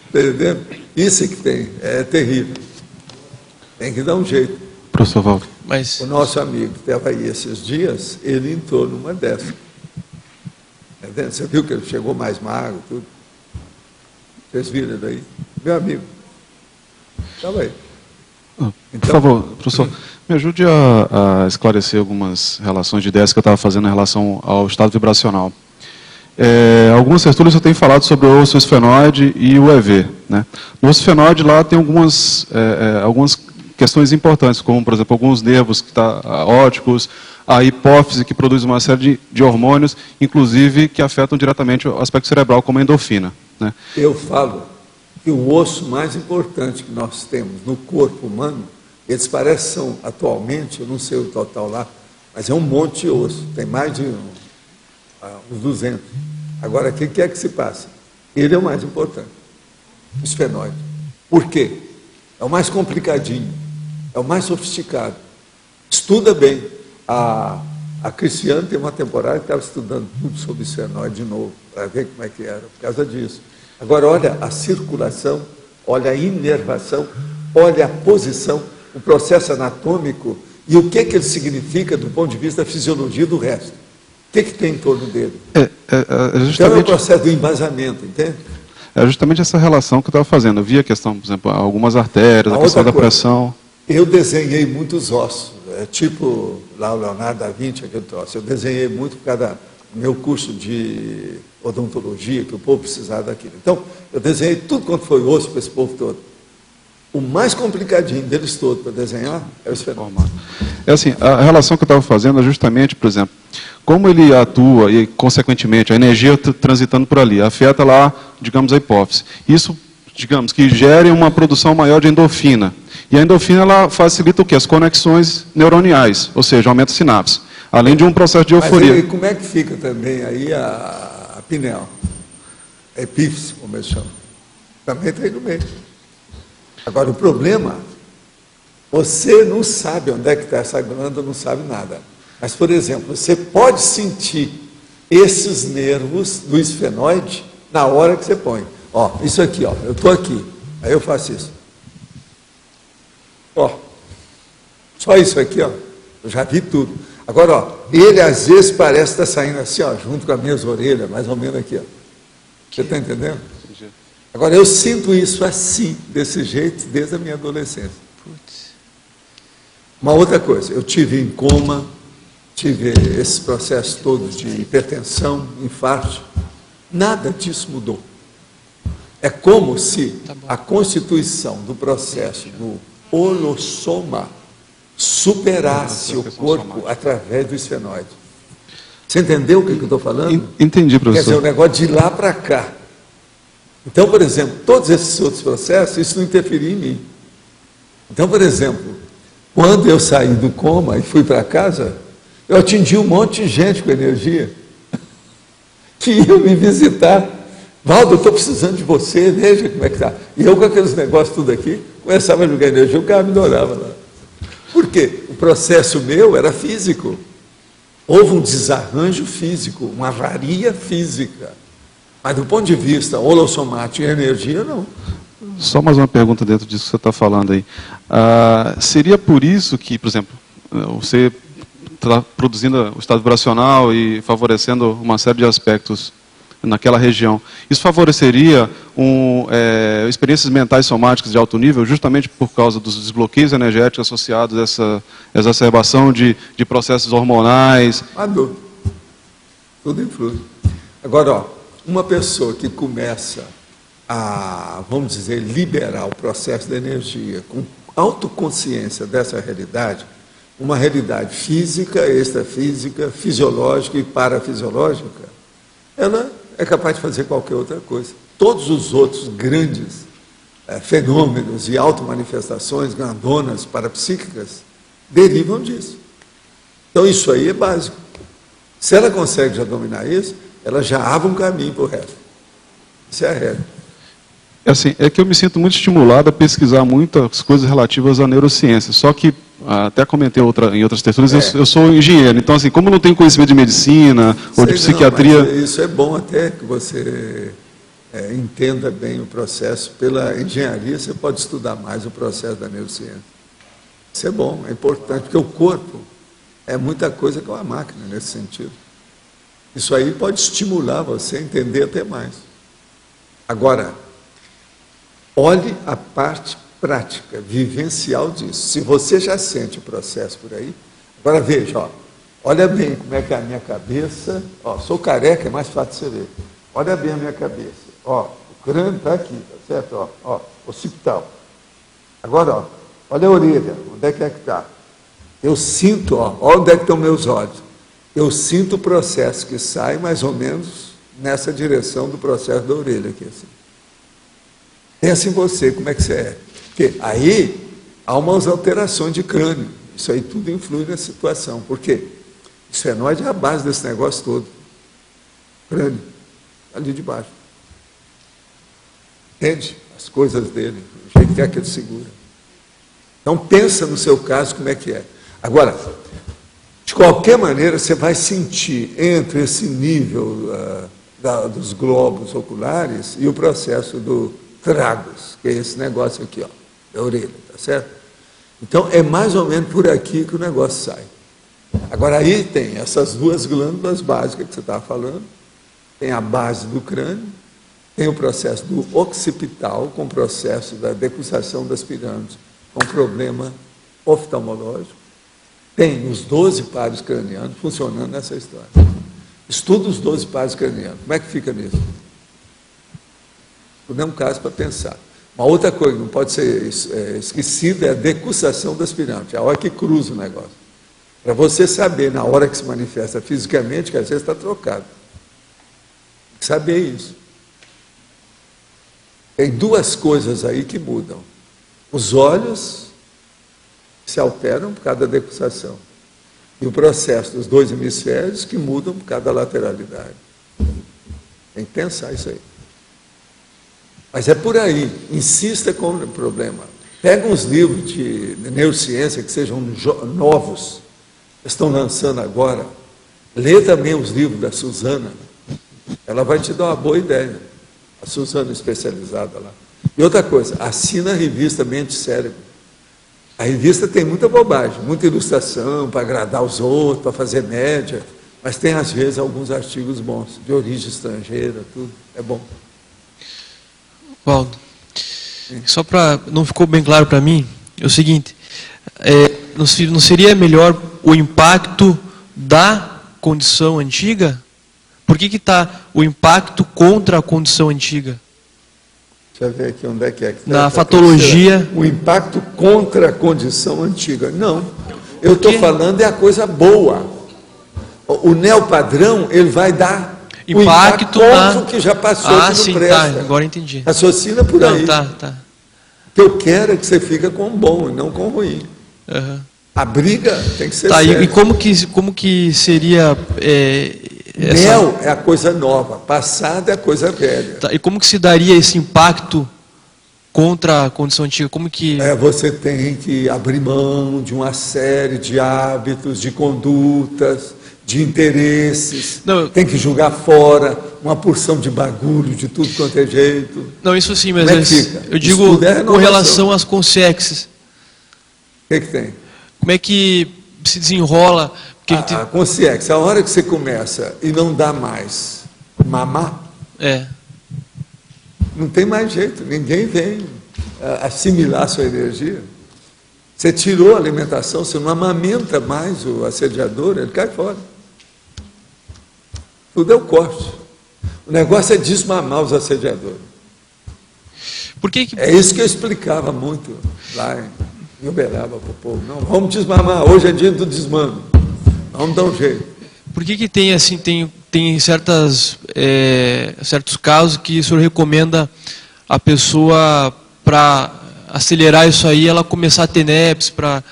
Entendendo? Isso é que tem. É terrível. Tem que dar um jeito. Professor Valdo. O nosso amigo que estava aí esses dias, ele entrou numa dessas. Entendendo? Você viu que ele chegou mais magro, tudo. Vocês viram ele aí? Meu amigo. Estava aí. Por favor, professor, me ajude a esclarecer algumas relações de ideias que eu estava fazendo em relação ao estado vibracional. Algumas tertúlias eu tenho falado sobre o osso esfenoide e o EV. Né? No osso esfenoide lá tem algumas questões importantes, como, por exemplo, alguns nervos ópticos, a hipófise que produz uma série de hormônios, inclusive que afetam diretamente o aspecto cerebral, como a endorfina. Né? Eu falo que o osso mais importante que nós temos no corpo humano, eles parecem, atualmente, eu não sei o total lá, mas é um monte de osso, tem mais de uns 200. Agora, o que é que se passa? Ele é o mais importante, o esfenoide. Por quê? É o mais complicadinho, é o mais sofisticado. Estuda bem. A Cristiane tem uma temporada que estava estudando tudo sobre o esfenoide de novo, para ver como é que era, por causa disso. Agora, olha a circulação, olha a inervação, olha a posição, o processo anatômico e o que ele significa do ponto de vista da fisiologia do resto. O que tem em torno dele? Justamente... Então é o processo do embasamento, entende? É justamente essa relação que eu estava fazendo. Eu vi a questão, por exemplo, algumas artérias, a questão da pressão. Eu desenhei muitos ossos, tipo lá o Leonardo da Vinci, aquele troço. Eu desenhei muito por causa do meu curso de odontologia, que o povo precisava daquilo. Então, eu desenhei tudo quanto foi osso para esse povo todo. O mais complicadinho deles todos para desenhar é o esfenoide. É assim, a relação que eu estava fazendo é justamente, por exemplo, como ele atua e, consequentemente, a energia transitando por ali, afeta lá, digamos, a hipófise. Isso, digamos, que gere uma produção maior de endorfina. E a endorfina, ela facilita o quê? As conexões neuroniais, ou seja, aumenta a sinapse. Além de um processo de euforia. Mas como é que fica também aí a pineal? A epífise, como eles chamam. Também está aí no meio. Agora, o problema, você não sabe onde é que está essa glândula, não sabe nada. Mas, por exemplo, você pode sentir esses nervos do esfenoide na hora que você põe. Ó, isso aqui, ó, eu estou aqui, aí eu faço isso. Ó, só isso aqui, ó, eu já vi tudo. Agora, ó, ele às vezes parece estar saindo assim, ó, junto com as minhas orelhas, mais ou menos aqui, ó. Você está entendendo? Agora, eu sinto isso assim, desse jeito, desde a minha adolescência. Uma outra coisa, eu tive em coma, tive esses processos todos de hipertensão, infarto, nada disso mudou. É como se a constituição do processo do holossoma superasse o corpo através do esfenoide. Você entendeu o que eu estou falando? Entendi, professor. Quer dizer, o negócio de lá para cá. Então, por exemplo, todos esses outros processos, isso não interferia em mim. Então, por exemplo, quando eu saí do coma e fui para casa, eu atingi um monte de gente com energia que ia me visitar. Valdo, eu estou precisando de você, veja como é que está. E eu com aqueles negócios tudo aqui, começava a jogar energia, o cara me adorava lá. Por quê? O processo meu era físico. Houve um desarranjo físico, uma avaria física. Mas do ponto de vista holossomático e energia, não. Só mais uma pergunta dentro disso que você está falando aí. Seria por isso que, por exemplo, você está produzindo o estado vibracional e favorecendo uma série de aspectos naquela região. Isso favoreceria experiências mentais somáticas de alto nível, justamente por causa dos desbloqueios energéticos associados a essa exacerbação de processos hormonais. A dor. Tudo influi. Agora, ó, uma pessoa que começa a, vamos dizer, liberar o processo da energia com autoconsciência dessa realidade, uma realidade física, extrafísica, fisiológica e parafisiológica, ela é capaz de fazer qualquer outra coisa. Todos os outros grandes fenômenos e automanifestações grandonas parapsíquicas derivam disso. Então isso aí é básico. Se ela consegue já dominar isso, ela já abre um caminho para o resto. Isso é a regra. Assim, é que eu me sinto muito estimulado a pesquisar muitas coisas relativas à neurociência, só que, até comentei em outras texturas, eu sou engenheiro, então assim, como não tenho conhecimento de medicina ou de psiquiatria... Não, isso é bom até que você entenda bem o processo. Pela engenharia você pode estudar mais o processo da neurociência. Isso é bom, é importante, porque o corpo é muita coisa que é uma máquina nesse sentido. Isso aí pode estimular você a entender até mais. Agora, olhe a parte prática, vivencial disso. Se você já sente o processo por aí, agora veja, ó, olha bem como é que é a minha cabeça. Ó, sou careca, é mais fácil você ver. Olha bem a minha cabeça. Ó, o crânio está aqui, tá certo? Ó, occipital. Agora, ó, olha a orelha, onde é que está? Eu sinto, ó, onde é que estão meus olhos. Eu sinto o processo que sai mais ou menos nessa direção do processo da orelha aqui, assim. Pensa em você, como é que você é. Porque aí há umas alterações de crânio. Isso aí tudo influi na situação. Por quê? O esfenóide é a base desse negócio todo. Crânio, ali de baixo. Entende? As coisas dele, o jeito que ele segura. Então pensa no seu caso como é que é. Agora, de qualquer maneira, você vai sentir entre esse nível dos globos oculares e o processo do tragus, que é esse negócio aqui, ó, da orelha, tá certo? Então, é mais ou menos por aqui que o negócio sai. Agora, aí tem essas duas glândulas básicas que você estava falando, tem a base do crânio, tem o processo do occipital, com o processo da decussação das pirâmides, com problema oftalmológico, tem os 12 pares cranianos funcionando nessa história. Estuda os 12 pares cranianos. Como é que fica nisso? Não é um caso para pensar. Uma outra coisa que não pode ser esquecida é a decussação das pirâmides, a hora que cruza o negócio. Para você saber, na hora que se manifesta fisicamente, que às vezes está trocado. Tem que saber isso. Tem duas coisas aí que mudam. Os olhos se alteram por causa da decussação. E o processo dos dois hemisférios que mudam por causa da lateralidade. Tem que pensar isso aí. Mas é por aí, insista com o problema. Pega uns livros de neurociência que sejam novos, estão lançando agora. Lê também os livros da Suzana. Ela vai te dar uma boa ideia. A Suzana especializada lá. E outra coisa, assina a revista Mente e Cérebro. A revista tem muita bobagem, muita ilustração para agradar os outros, para fazer média, mas tem às vezes alguns artigos bons, de origem estrangeira, tudo. É bom. Waldo, só para não ficou bem claro para mim, é o seguinte, não seria melhor o impacto da condição antiga? Por que está o impacto contra a condição antiga? Deixa eu ver aqui onde é que está. Na fatologia. O impacto contra a condição antiga. Não, eu estou falando é a coisa boa. O neopadrão, ele vai dar impacto contra o que já passou, que não sim, presta. Tá, agora entendi. Raciocina por aí. Tá. O que eu quero é que você fique com o bom e não com o ruim. Uhum. A briga tem que ser séria. E como que seria... Neo é a coisa nova, passada é a coisa velha. Tá, e como que se daria esse impacto contra a condição antiga? Como que... Você tem que abrir mão de uma série de hábitos, de condutas, de interesses. Não, tem que jogar fora uma porção de bagulho, de tudo quanto é jeito. Não, isso sim, mas eu digo com relação às consciências. O que tem? Como é que se desenrola... A consciência, a hora que você começa e não dá mais mamar, É. Não tem mais jeito, ninguém vem assimilar sua energia. Você tirou a alimentação, você não amamenta mais o assediador, ele cai fora. Tudo é o corte. O negócio é desmamar os assediadores. É isso que eu explicava muito lá em Uberaba para o povo. Não, vamos desmamar, hoje é dia do desmame. Vamos dar um jeito. Por que tem assim, tem certos casos que o senhor recomenda a pessoa, para acelerar isso aí, ela começar a ter TENEPS, para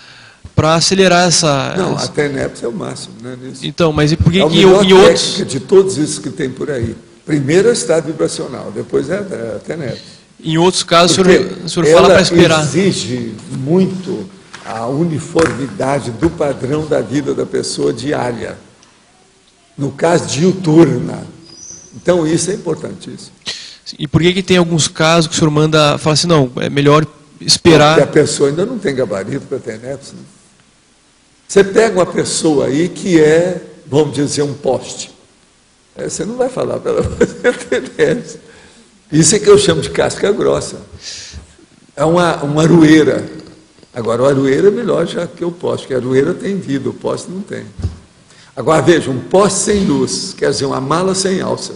acelerar essa... Não, a TENEPS é o máximo, né? Nisso. Então, mas e por que é em outros... de todos esses que tem por aí. Primeiro é o estado vibracional, depois é a TENEPS. Em outros casos, o senhor fala para esperar. Exige muito a uniformidade do padrão da vida da pessoa diária. No caso, diuturna. Então, isso é importantíssimo. E por que tem alguns casos que o senhor fala assim, não, é melhor esperar... Porque a pessoa ainda não tem gabarito para TENEPS. Né? Você pega uma pessoa aí que é, vamos dizer, um poste. Você não vai falar para ela fazer TENEPS. Isso é que eu chamo de casca grossa. É uma aroeira. Agora, o aroeira é melhor já que o poste, porque a aroeira tem vida, o poste não tem. Agora, veja, um poste sem luz, quer dizer, uma mala sem alça.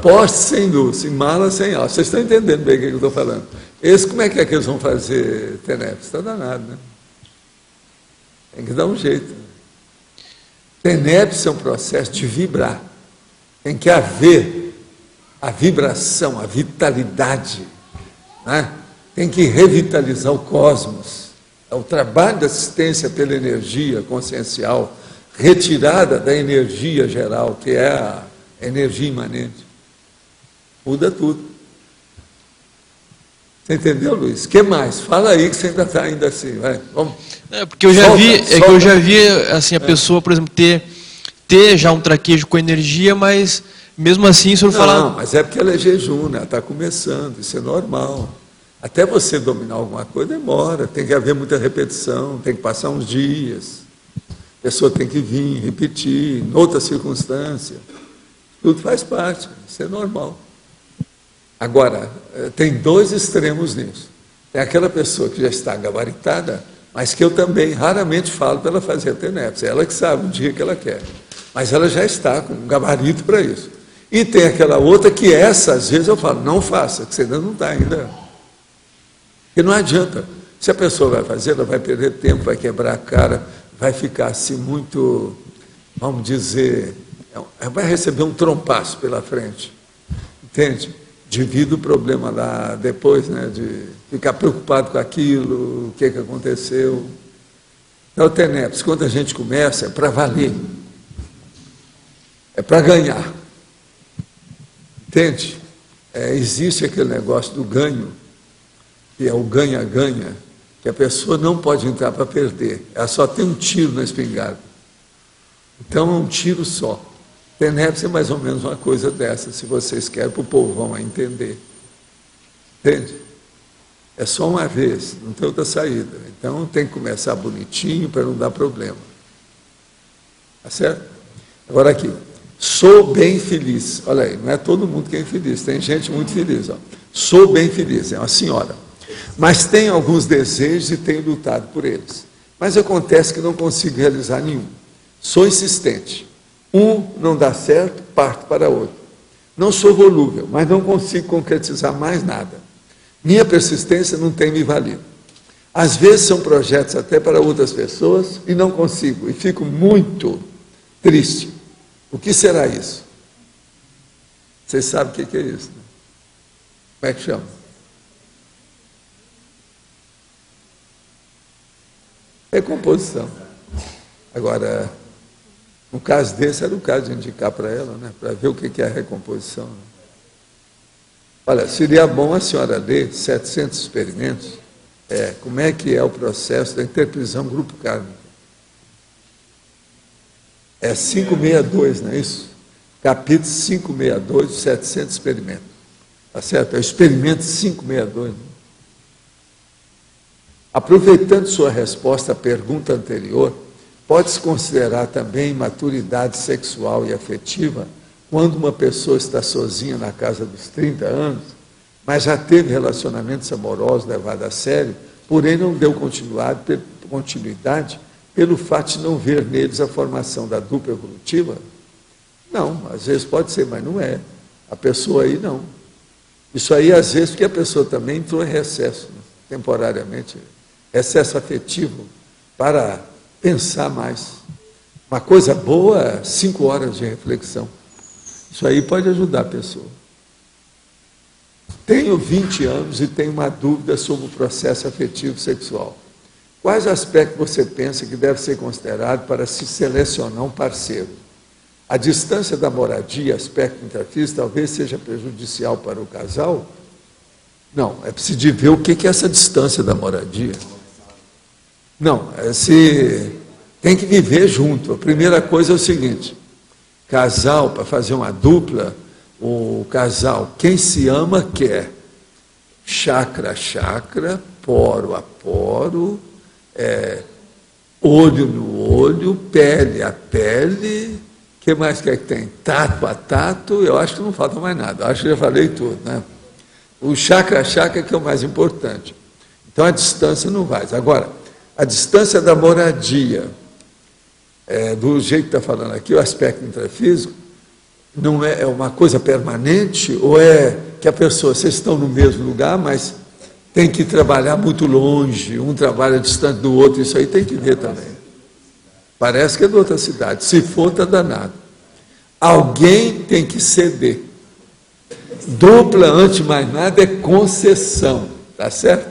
Poste sem luz e mala sem alça. Vocês estão entendendo bem o que eu estou falando. Esse, como é que eles vão fazer TENEPS? Está danado, né? Tem que dar um jeito. TENEPS é um processo de vibrar. Tem que haver a vibração, a vitalidade, né? Tem que revitalizar o cosmos. É o trabalho da assistência pela energia consciencial, retirada da energia geral, que é a energia imanente. Muda tudo. Você entendeu, Luiz? O que mais? Fala aí que você ainda está ainda assim. Vai. Vamos. Porque eu já vi assim, a pessoa, por exemplo, ter já um traquejo com energia, mas mesmo assim o senhor fala... Não, mas é porque ela é jejum, né? Ela está começando, isso é normal. Até você dominar alguma coisa demora, tem que haver muita repetição, tem que passar uns dias. A pessoa tem que vir, repetir, em outra circunstância. Tudo faz parte, isso é normal. Agora, tem dois extremos nisso. Tem aquela pessoa que já está gabaritada, mas que eu também raramente falo para ela fazer a TENEPS. É ela que sabe o dia que ela quer. Mas ela já está com um gabarito para isso. E tem aquela outra que essa, às vezes eu falo, não faça, que você ainda não está ainda. Porque não adianta. Se a pessoa vai fazer, ela vai perder tempo, vai quebrar a cara, vai ficar assim muito, vamos dizer, vai receber um trompaço pela frente. Entende? Divide o problema lá depois, né, de ficar preocupado com aquilo, o que aconteceu. Então, o TENEPS, quando a gente começa, é para valer. É para ganhar. Entende? Existe aquele negócio do ganho, que é o ganha-ganha, que a pessoa não pode entrar para perder. Ela só tem um tiro na espingarda. Então, é um tiro só. TENEPS é mais ou menos uma coisa dessa, se vocês querem, para o povão a entender. Entende? É só uma vez, não tem outra saída. Então, tem que começar bonitinho para não dar problema. Tá certo? Agora aqui. Sou bem feliz. Olha aí, não é todo mundo que é infeliz, tem gente muito feliz. Ó. Sou bem feliz, é uma senhora. Mas tenho alguns desejos e tenho lutado por eles. Mas acontece que não consigo realizar nenhum. Sou insistente. Um não dá certo, parto para outro. Não sou volúvel, mas não consigo concretizar mais nada. Minha persistência não tem me valido. Às vezes são projetos até para outras pessoas e não consigo, e fico muito triste. O que será isso? Vocês sabem o que é isso? Né? Como é que chama? Recomposição. Agora, no caso desse, era o caso de indicar para ela, né? Para ver o que é a recomposição. Né? Olha, seria bom a senhora ler 700 experimentos, como é que é o processo da interprisão grupo kármico. É 562, não é isso? Capítulo 562, 700 experimentos. Tá certo? É o experimento 562. Né? Aproveitando sua resposta à pergunta anterior, pode-se considerar também maturidade sexual e afetiva quando uma pessoa está sozinha na casa dos 30 anos, mas já teve relacionamentos amorosos levados a sério, porém não deu continuidade pelo fato de não ver neles a formação da dupla evolutiva? Não, às vezes pode ser, mas não é. A pessoa aí não. Isso aí, às vezes, porque a pessoa também entrou em recesso, né? Temporariamente, recesso afetivo, para pensar mais. Uma coisa boa, 5 horas de reflexão. Isso aí pode ajudar a pessoa. Tenho 20 anos e tenho uma dúvida sobre o processo afetivo sexual. Quais aspectos você pensa que deve ser considerado para se selecionar um parceiro? A distância da moradia, aspecto intrafísico, talvez seja prejudicial para o casal? Não, é preciso ver o que é essa distância da moradia. Não, tem que viver junto. A primeira coisa é o seguinte: casal, para fazer uma dupla, o casal, quem se ama quer chakra a chakra, poro a poro, olho no olho, pele a pele. O que mais que tem? Tato a tato. Eu acho que não falta mais nada. Eu acho que já falei tudo, né? O chakra a chakra que é o mais importante. Então a distância não vai. Agora, a distância da moradia, do jeito que está falando aqui, o aspecto intrafísico, não é uma coisa permanente, ou é que a pessoa, vocês estão no mesmo lugar, mas tem que trabalhar muito longe, um trabalha distante do outro, isso aí tem que ver também. Parece que é de outra cidade. Se for, está danado. Alguém tem que ceder. Dupla, antes de mais nada, é concessão, tá certo?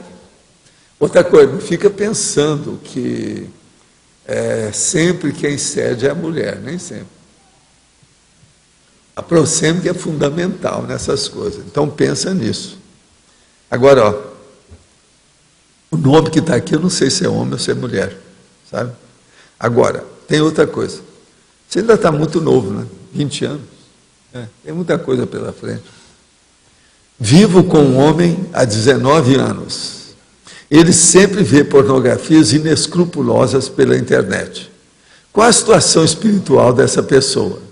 Outra coisa, não fica pensando que sempre quem cede é a mulher, nem sempre. Aproxime que é fundamental nessas coisas. Então pensa nisso. Agora, o nome que está aqui, eu não sei se é homem ou se é mulher, sabe? Agora, tem outra coisa. Você ainda está muito novo, né? 20 anos. Tem muita coisa pela frente. Vivo com um homem há 19 anos. Ele sempre vê pornografias inescrupulosas pela internet. Qual a situação espiritual dessa pessoa?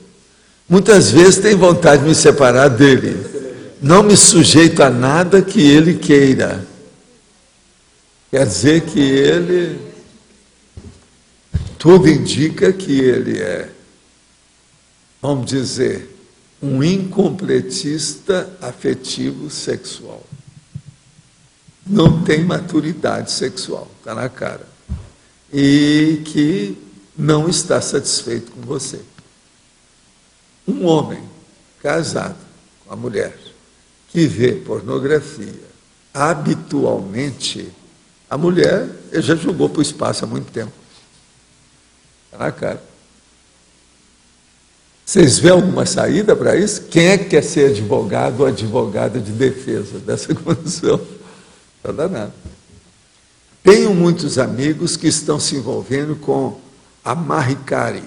Muitas vezes tem vontade de me separar dele. Não me sujeito a nada que ele queira. Quer dizer que ele... Tudo indica que ele é, vamos dizer, um incompletista afetivo sexual. Não tem maturidade sexual, está na cara. E que não está satisfeito com você. Um homem casado com a mulher que vê pornografia habitualmente, a mulher ele já jogou para o espaço há muito tempo. Está na cara. Vocês vêem alguma saída para isso? Quem é que quer ser advogado ou advogada de defesa dessa condição? Está danado. Tenho muitos amigos que estão se envolvendo com a Mahikari.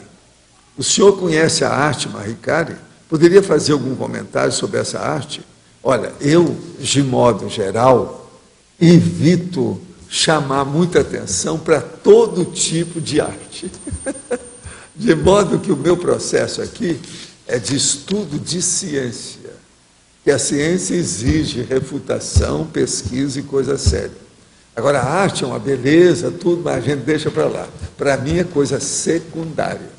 O senhor conhece a arte Mahikari? Poderia fazer algum comentário sobre essa arte? Olha, eu, de modo geral, evito chamar muita atenção para todo tipo de arte. De modo que o meu processo aqui é de estudo de ciência, que a ciência exige refutação, pesquisa e coisa séria. Agora, a arte é uma beleza, tudo, mas a gente deixa para lá. Para mim é coisa secundária.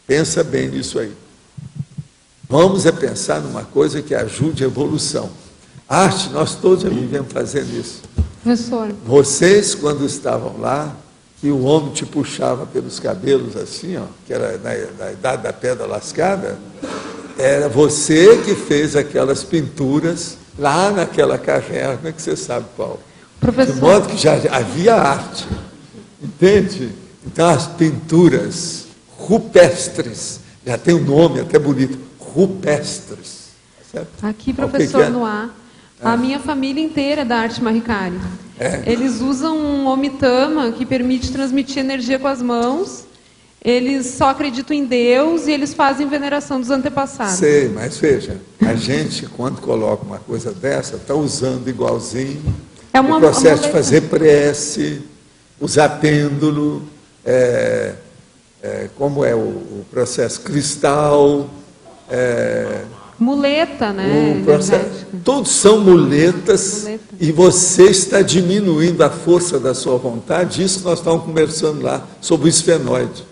Pensa bem nisso aí. Vamos pensar numa coisa que ajude a evolução. Arte, nós todos já vivemos fazendo isso. Professor. Vocês, quando estavam lá, que o homem te puxava pelos cabelos assim, ó, que era na idade da pedra lascada, era você que fez aquelas pinturas lá naquela caverna, que você sabe qual. Professor. De modo que já havia arte, entende? Então as pinturas rupestres, já tem um nome até bonito, rupestres. Certo? Aqui, professor Noah, a minha família inteira é da arte Mahikari. Eles usam um omitama que permite transmitir energia com as mãos. Eles só acreditam em Deus e eles fazem veneração dos antepassados. Sei, mas veja, a gente, quando coloca uma coisa dessa, está usando igualzinho o processo de fazer prece, usar pêndulo, como é o processo cristal, Muleta, né? o processo. Todos são muletas, e você está diminuindo a força da sua vontade. Isso que nós estávamos conversando lá, sobre o esfenoide.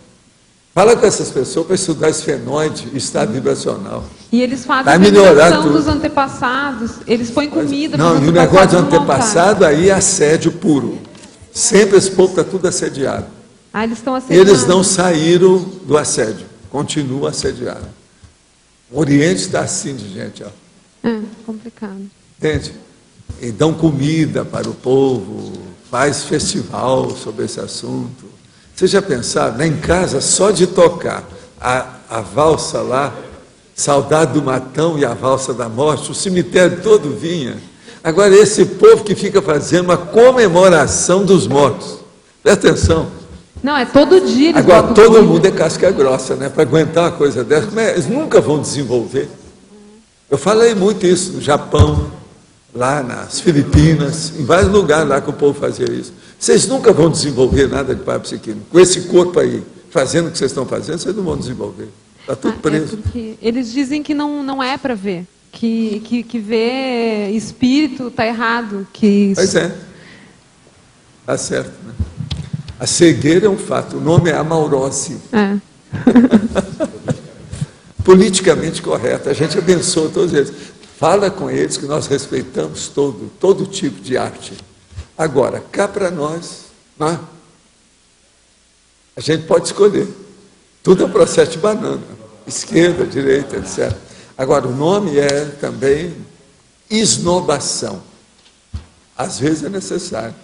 Fala com essas pessoas para estudar esfenoide e estado vibracional. E eles fazem Vai a melhorar meditação tudo. dos antepassados, eles põem comida Não, pros e o negócio do antepassados não antepassado aí é assédio puro. Sempre esse povo está tudo assediado. voltarem. Ah, eles estão assediados. Eles não saíram do assédio, continuam assediados. O Oriente está assim de gente, ó. É, complicado. Entende? E dão comida para o povo, faz festival sobre esse assunto. Vocês já pensaram, lá em casa, só de tocar a valsa lá, Saudade do Matão e a Valsa da Morte, o cemitério todo vinha. Agora, esse povo que fica fazendo uma comemoração dos mortos. Presta atenção. Não, é todo dia eles Agora, botam todo comida. mundo é casca grossa, né? Para aguentar uma coisa dessa, eles nunca vão desenvolver. Eu falei muito isso no Japão, lá nas Filipinas, em vários lugares lá que o povo fazia isso. Vocês nunca vão desenvolver nada de parapsiquismo. Com esse corpo aí, fazendo o que vocês estão fazendo, vocês não vão desenvolver. Está tudo preso. Porque eles dizem que não é para ver. Que ver espírito está errado. Pois é. Está certo, né? A cegueira é um fato. O nome é amaurose. É. Politicamente correto. A gente abençoa todos eles. Fala com eles que nós respeitamos todo tipo de arte. Agora, cá para nós, né? A gente pode escolher. Tudo é um processo de banana. Esquerda, direita, etc. Agora, o nome é também esnobação. Às vezes é necessário.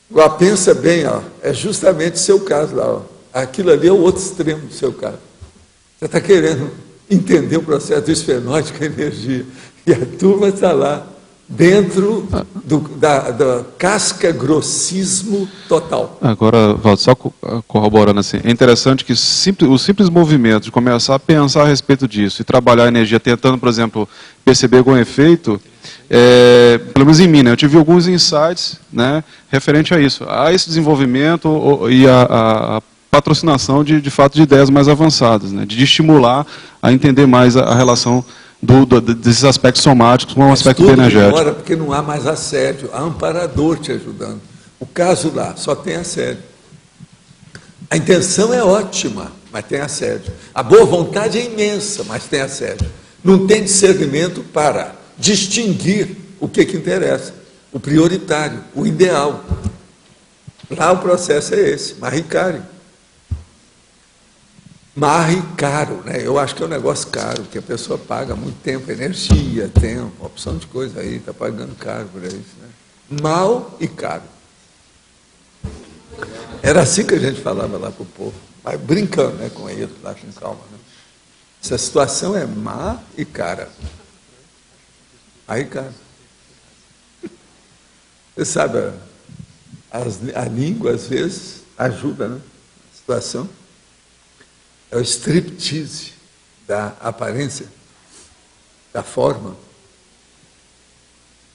Agora, pensa bem, ó, é justamente o seu caso lá. Ó. Aquilo ali é o outro extremo do seu caso. Você está querendo entender o processo do esfenóide com a energia. E a turma está lá, dentro da casca-grossismo total. Agora, Valdo, só corroborando assim, é interessante que o simples movimento de começar a pensar a respeito disso e trabalhar a energia tentando, por exemplo, perceber algum efeito, pelo menos em mim, né, eu tive alguns insights, né, referente a isso, a esse desenvolvimento e a patrocinação de fato de ideias mais avançadas, né, de estimular a entender mais a relação desses aspectos somáticos com o aspecto energético. Agora, porque não há mais assédio, há amparador te ajudando. O caso lá só tem assédio. A intenção é ótima, mas tem assédio. A boa vontade é imensa, mas tem assédio. Não tem discernimento para distinguir o que interessa, o prioritário, o ideal. Lá o processo é esse, Mahikari. Marre caro, né? Eu acho que é um negócio caro, que a pessoa paga muito tempo, energia, tempo, opção de coisa aí, está pagando caro por isso, né? Mal e caro. Era assim que a gente falava lá para o povo, mas brincando, né, com ele, lá com calma. Né? Essa situação é má e cara. Aí, cara. Você sabe, a língua às vezes ajuda, né? A situação. É o striptease da aparência, da forma.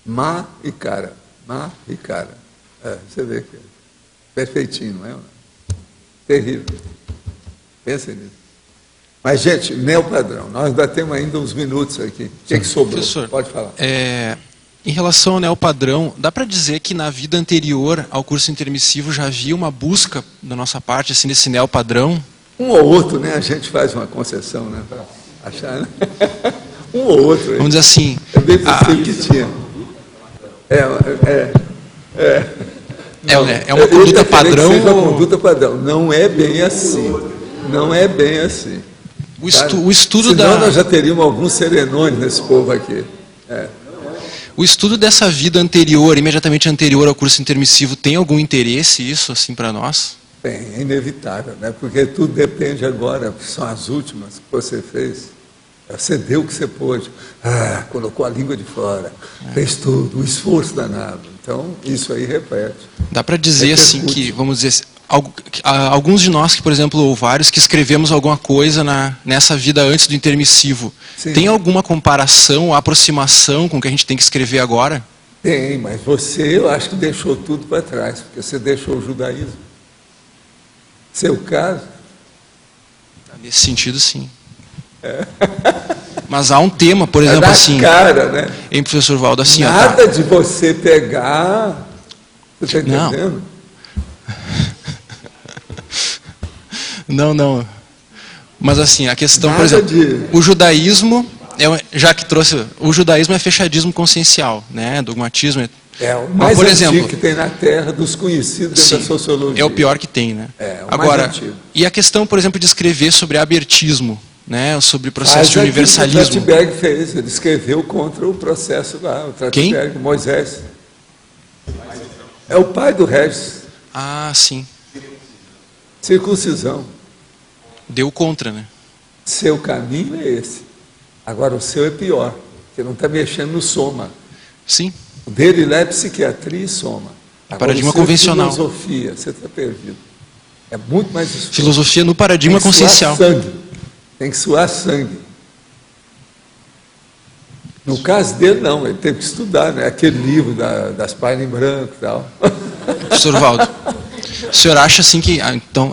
Má e cara. Má e cara. Você vê que é perfeitinho, não é? Terrível. Pensa nisso. Mas, gente, neopadrão. Nós ainda temos ainda uns minutos aqui. O que sobrou? Professor, pode falar. Em relação ao neopadrão, dá para dizer que na vida anterior ao curso intermissivo já havia uma busca da nossa parte assim, desse neopadrão? Um ou outro, né? A gente faz uma concessão, né? Para achar, né? Um ou outro. Vamos dizer assim. É bem possível que tinha. É uma conduta padrão? Seja uma conduta padrão. Não é bem assim. Não é bem assim. O estudo Senão nós já teríamos alguns serenões nesse povo aqui. O estudo dessa vida anterior, imediatamente anterior ao curso intermissivo, tem algum interesse isso assim para nós? Bem, é inevitável, né? Porque tudo depende agora, são as últimas que você fez. Você deu o que você pôde. Colocou a língua de fora, fez tudo, o esforço danado. Então, isso aí repete. Dá para dizer assim que, vamos dizer, alguns de nós, que, por exemplo, ou vários, que escrevemos alguma coisa nessa vida antes do intermissivo, Sim. Tem alguma comparação, aproximação com o que a gente tem que escrever agora? Tem, mas você, eu acho que deixou tudo para trás, porque você deixou o judaísmo. Seu caso? Nesse sentido, sim. Mas há um tema, por exemplo, na assim... cara, né? Hein, professor Valdo, assim... Nada de você pegar... Você está entendendo? Não. Mas assim, a questão, Nada por exemplo, o judaísmo, já que trouxe... O judaísmo é fechadismo consciencial, né? Dogmatismo... É o mais por antigo exemplo, que tem na Terra, dos conhecidos dentro da sociologia. É o pior que tem, né? É, o Agora, mais antigo. E a questão, por exemplo, de escrever sobre abertismo, né? Sobre processo de universalismo. O Trachtenberg fez, ele escreveu contra o processo lá, o Trachtenberg, Moisés. É o pai do Regis. Ah, sim. Circuncisão. Deu contra, né? Seu caminho é esse. Agora, o seu é pior, porque não está mexendo no soma. Sim. O dele lá é psiquiatria e soma. Agora, Paradigma o seu convencional. É filosofia, você está perdido. É muito mais difícil. Filosofia no paradigma consciencial. Tem que suar sangue. No caso dele, não, ele teve que estudar, né? Aquele livro das páginas em branco e tal. Professor Valdo, o senhor acha assim que então,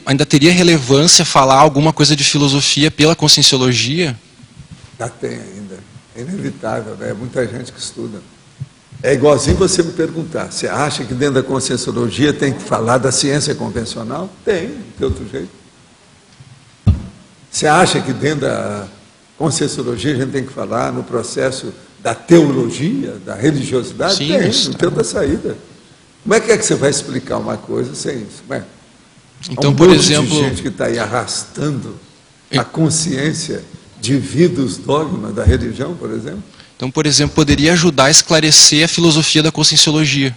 ainda teria relevância falar alguma coisa de filosofia pela conscienciologia? Já tem ainda. É inevitável, né? É muita gente que estuda. É igualzinho você me perguntar, você acha que dentro da conscienciologia tem que falar da ciência convencional? Tem, não tem outro jeito. Você acha que dentro da conscienciologia a gente tem que falar no processo da teologia, da religiosidade? Sim, tem, isso, não tem outra saída. Como é que você vai explicar uma coisa sem isso? Então, por exemplo, de gente que está aí arrastando a consciência de vida os dogmas da religião, por exemplo. Então, por exemplo, poderia ajudar a esclarecer a filosofia da conscienciologia.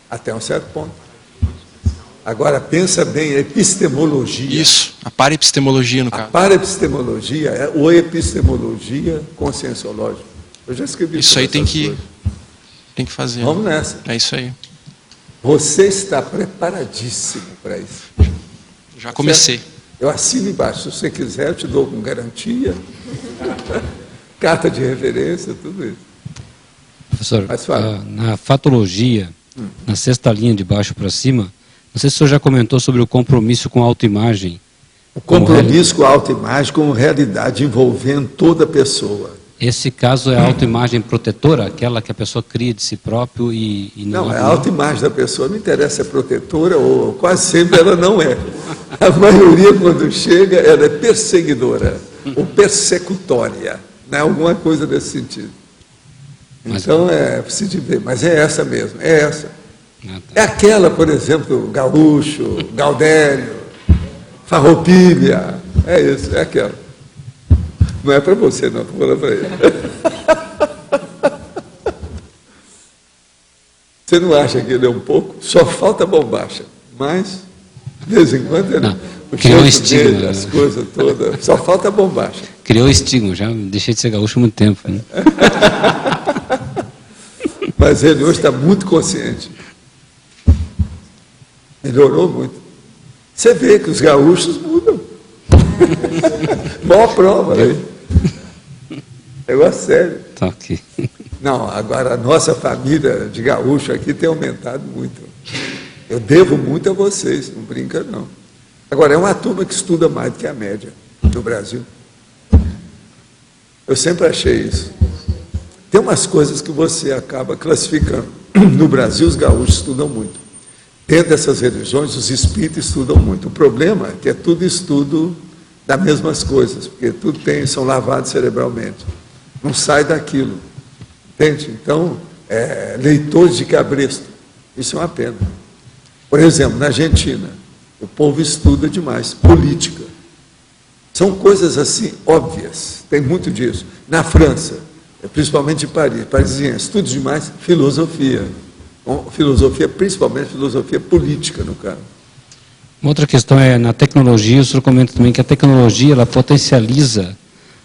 Até um certo ponto. Agora, pensa bem, a epistemologia. Isso, a paraepistemologia, no caso. A paraepistemologia ou epistemologia conscienciológica. Eu já escrevi isso aí, tem que fazer. Vamos nessa. É isso aí. Você está preparadíssimo para isso. Já comecei. Eu assino embaixo. Se você quiser, eu te dou com garantia. Carta de referência, tudo isso. Professor, na fatologia, na sexta linha de baixo para cima, não sei se o senhor já comentou sobre o compromisso com a autoimagem. O compromisso com a autoimagem, com realidade envolvendo toda a pessoa. Esse caso é a autoimagem protetora, aquela que a pessoa cria de si próprio e não... Não, a autoimagem da pessoa não interessa se é protetora ou quase sempre ela não é. A maioria, quando chega, ela é perseguidora ou persecutória. Né? Alguma coisa desse sentido. Então, preciso ver, mas é essa mesmo, é essa. É aquela, por exemplo, Gaúcho, Gaudério, Farroupilha, é isso, é aquela. Não é para você, não, estou falando para ele. Você não acha que ele é um pouco? Só falta bombacha, mas, de vez em quando, ele... O criou um estigma, dele, as coisas todas, só falta bombacha. Criou estigma, já deixei de ser gaúcho há muito tempo. Né? Mas ele hoje está muito consciente. Melhorou muito. Você vê que os gaúchos mudam. Maior prova aí. Negócio sério. Tá ok. Não, agora a nossa família de gaúcho aqui tem aumentado muito. Eu devo muito a vocês, não brinca não. Agora, é uma turma que estuda mais do que a média no Brasil. Eu sempre achei isso. Tem umas coisas que você acaba classificando. No Brasil, os gaúchos estudam muito. Dentro dessas religiões, os espíritas estudam muito. O problema é que é tudo estudo das mesmas coisas, porque tudo são lavados cerebralmente. Não sai daquilo. Entende? Então, leitores de cabresto. Isso é uma pena. Por exemplo, na Argentina, o povo estuda demais política. São coisas assim óbvias, tem muito disso. Na França, principalmente em Paris, parisiense, estuda demais filosofia. Filosofia, principalmente filosofia política, no caso. Uma outra questão é, na tecnologia, o senhor comenta também que a tecnologia ela potencializa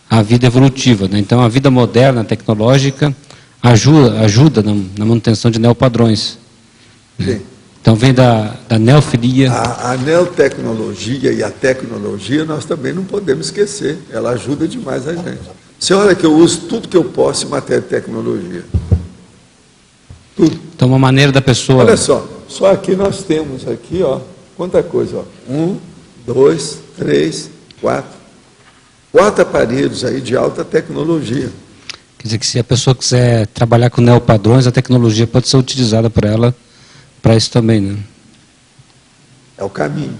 a vida evolutiva. Né? Então, a vida moderna, tecnológica, ajuda na manutenção de neopadrões. Sim. Então vem da neofilia. A neotecnologia e a tecnologia nós também não podemos esquecer. Ela ajuda demais a gente. Você olha que eu uso tudo que eu posso em matéria de tecnologia. Tudo. Então uma maneira da pessoa... Olha só aqui nós temos aqui, ó, quanta coisa, ó. 1, 2, 3, 4. 4 aparelhos aí de alta tecnologia. Quer dizer que se a pessoa quiser trabalhar com neopadrões, a tecnologia pode ser utilizada por ela para isso também, né? É o caminho.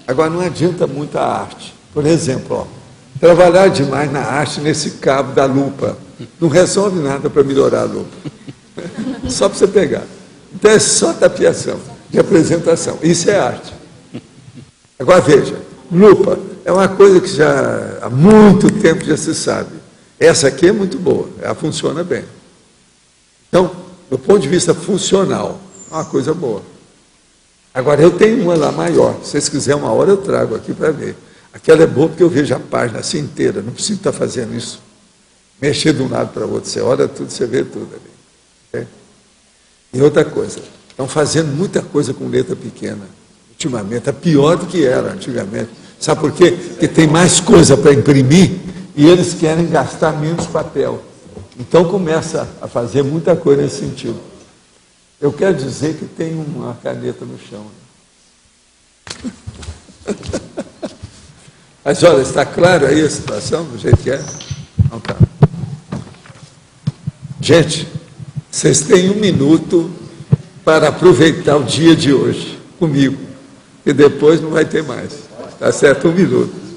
Agora, não adianta muito a arte. Por exemplo, ó, trabalhar demais na arte nesse cabo da lupa não resolve nada para melhorar a lupa. Só para você pegar. Então é só tapiação de apresentação. Isso é arte. Agora veja, lupa é uma coisa que já há muito tempo já se sabe. Essa aqui é muito boa, ela funciona bem. Então, do ponto de vista funcional, é uma coisa boa. Agora, eu tenho uma lá maior. Se vocês quiserem, uma hora eu trago aqui para ver. Aquela é boa porque eu vejo a página assim inteira. Não preciso estar fazendo isso. Mexer de um lado para o outro. Você olha tudo, você vê tudo ali. Okay? E outra coisa. Estão fazendo muita coisa com letra pequena. Ultimamente. É pior do que era antigamente. Sabe por quê? Porque tem mais coisa para imprimir e eles querem gastar menos papel. Então, começa a fazer muita coisa nesse sentido. Eu quero dizer que tem uma caneta no chão. Mas olha, está claro aí a situação, do jeito que é? Não está. Gente, vocês têm 1 minuto para aproveitar o dia de hoje comigo, que depois não vai ter mais. Tá certo? 1 minuto.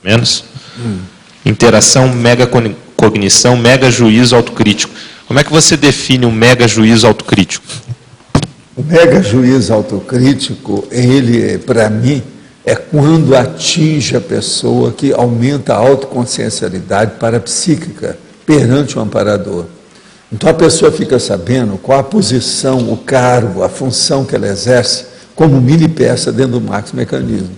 Menos? Interação, megacognição, mega juízo autocrítico. Como é que você define um mega juízo autocrítico? O mega juízo autocrítico, ele, para mim, é quando atinge a pessoa que aumenta a autoconsciencialidade parapsíquica perante o amparador. Então a pessoa fica sabendo qual a posição, o cargo, a função que ela exerce como mini peça dentro do maxi-mecanismo.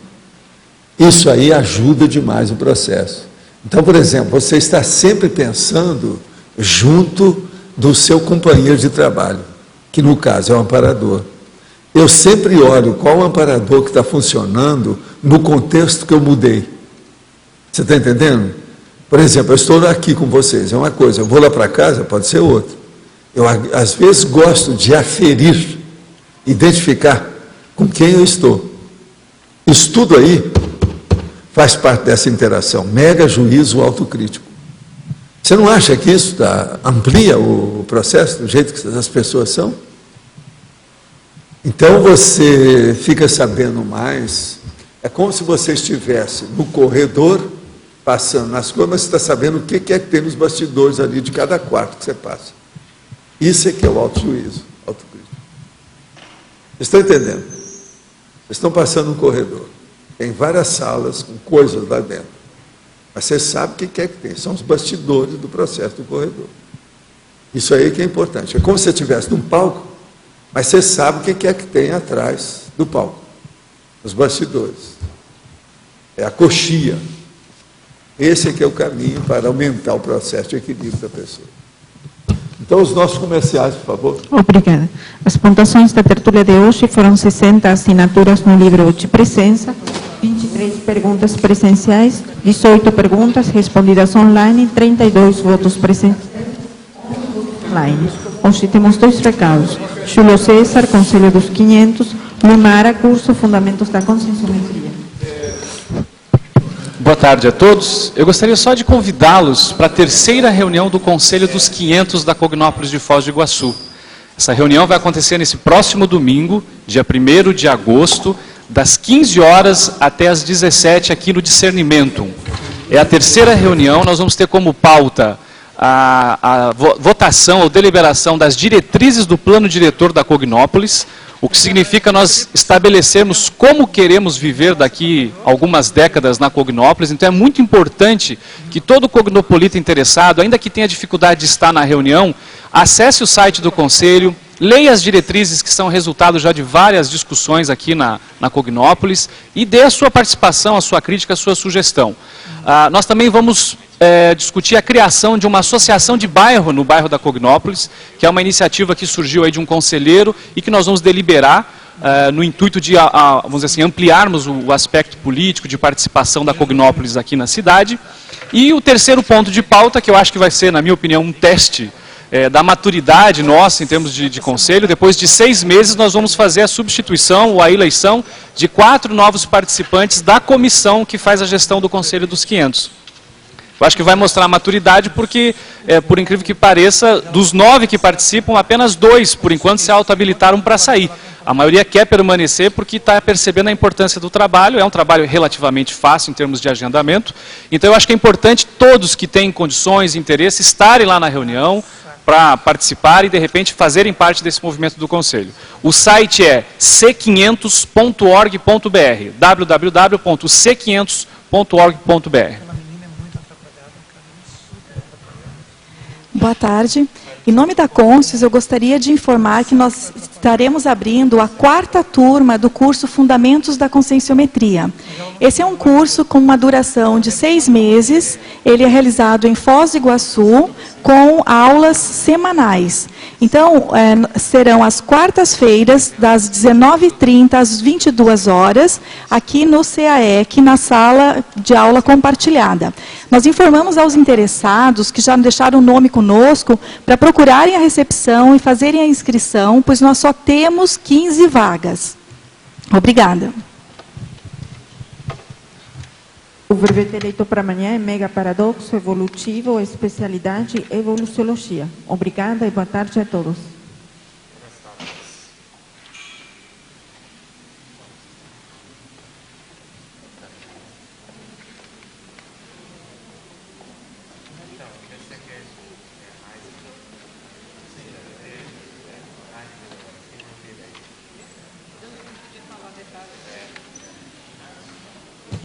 Isso aí ajuda demais o processo. Então, por exemplo, você está sempre pensando junto do seu companheiro de trabalho, que no caso é o amparador. Eu sempre olho qual o amparador que está funcionando no contexto que eu mudei. Você está entendendo? Por exemplo, eu estou aqui com vocês, é uma coisa, eu vou lá para casa, pode ser outra. Eu, às vezes, gosto de aferir, identificar com quem eu estou. Isso tudo aí faz parte dessa interação, mega juízo autocrítico. Você não acha que isso amplia o processo do jeito que as pessoas são? Então você fica sabendo mais, é como se você estivesse no corredor, passando nas coisas, mas você está sabendo o que é que tem nos bastidores ali de cada quarto que você passa. Isso é que é o autojuízo, autocrítico. Vocês estão entendendo? Vocês estão passando um corredor. Tem várias salas com coisas lá dentro. Mas você sabe o que é que tem. São os bastidores do processo do corredor. Isso aí que é importante. É como se você estivesse num palco, mas você sabe o que é que tem atrás do palco. Os bastidores. É a coxia. Esse é que é o caminho para aumentar o processo de equilíbrio da pessoa. Então, os nossos comerciais, por favor. Obrigada. As pontuações da tertúlia de hoje foram 60 assinaturas no livro de presença, 23 perguntas presenciais, 18 perguntas respondidas online, 32 votos presenciais online. Hoje temos 2 recados. Júlio César, Conselho dos 500, Lumara, curso Fundamentos da Conscienciometria. Boa tarde a todos. Eu gostaria só de convidá-los para a 3ª reunião do Conselho dos 500 da Cognópolis de Foz do Iguaçu. Essa reunião vai acontecer nesse próximo domingo, dia 1º de agosto, das 15 horas até as 17 aqui no Discernimentum. É a 3ª reunião, nós vamos ter como pauta a votação ou deliberação das diretrizes do plano diretor da Cognópolis, o que significa nós estabelecermos como queremos viver daqui algumas décadas na Cognópolis. Então é muito importante que todo cognopolita interessado, ainda que tenha dificuldade de estar na reunião, acesse o site do Conselho, leia as diretrizes que são resultado já de várias discussões aqui na Cognópolis e dê a sua participação, a sua crítica, a sua sugestão. Nós também vamos discutir a criação de uma associação de bairro no bairro da Cognópolis, que é uma iniciativa que surgiu aí de um conselheiro e que nós vamos deliberar no intuito de, vamos dizer assim, ampliarmos o aspecto político de participação da Cognópolis aqui na cidade. E o terceiro ponto de pauta, que eu acho que vai ser, na minha opinião, um teste da maturidade nossa em termos de conselho. Depois de 6 meses nós vamos fazer a substituição ou a eleição de 4 novos participantes da comissão que faz a gestão do Conselho dos 500. Eu acho que vai mostrar a maturidade porque, por incrível que pareça, dos 9 que participam, apenas 2, por enquanto, se auto-habilitaram para sair. A maioria quer permanecer porque está percebendo a importância do trabalho. É um trabalho relativamente fácil em termos de agendamento. Então, eu acho que é importante todos que têm condições e interesse estarem lá na reunião para participar e, de repente, fazerem parte desse movimento do Conselho. O site é c500.org.br, www.c500.org.br. Boa tarde. Em nome da Conscius, eu gostaria de informar que nós estaremos abrindo a 4ª turma do curso Fundamentos da Conscienciometria. Esse é um curso com uma duração de 6 meses, ele é realizado em Foz do Iguaçu, com aulas semanais. Então, serão às quartas-feiras, das 19h30 às 22 horas, aqui no CAEC, na sala de aula compartilhada. Nós informamos aos interessados que já deixaram o nome conosco para procurarem a recepção e fazerem a inscrição, pois nós só temos 15 vagas. Obrigada. O verbete eleito para amanhã é Mega Paradoxo Evolutivo, especialidade Evoluciologia. Obrigada e boa tarde a todos.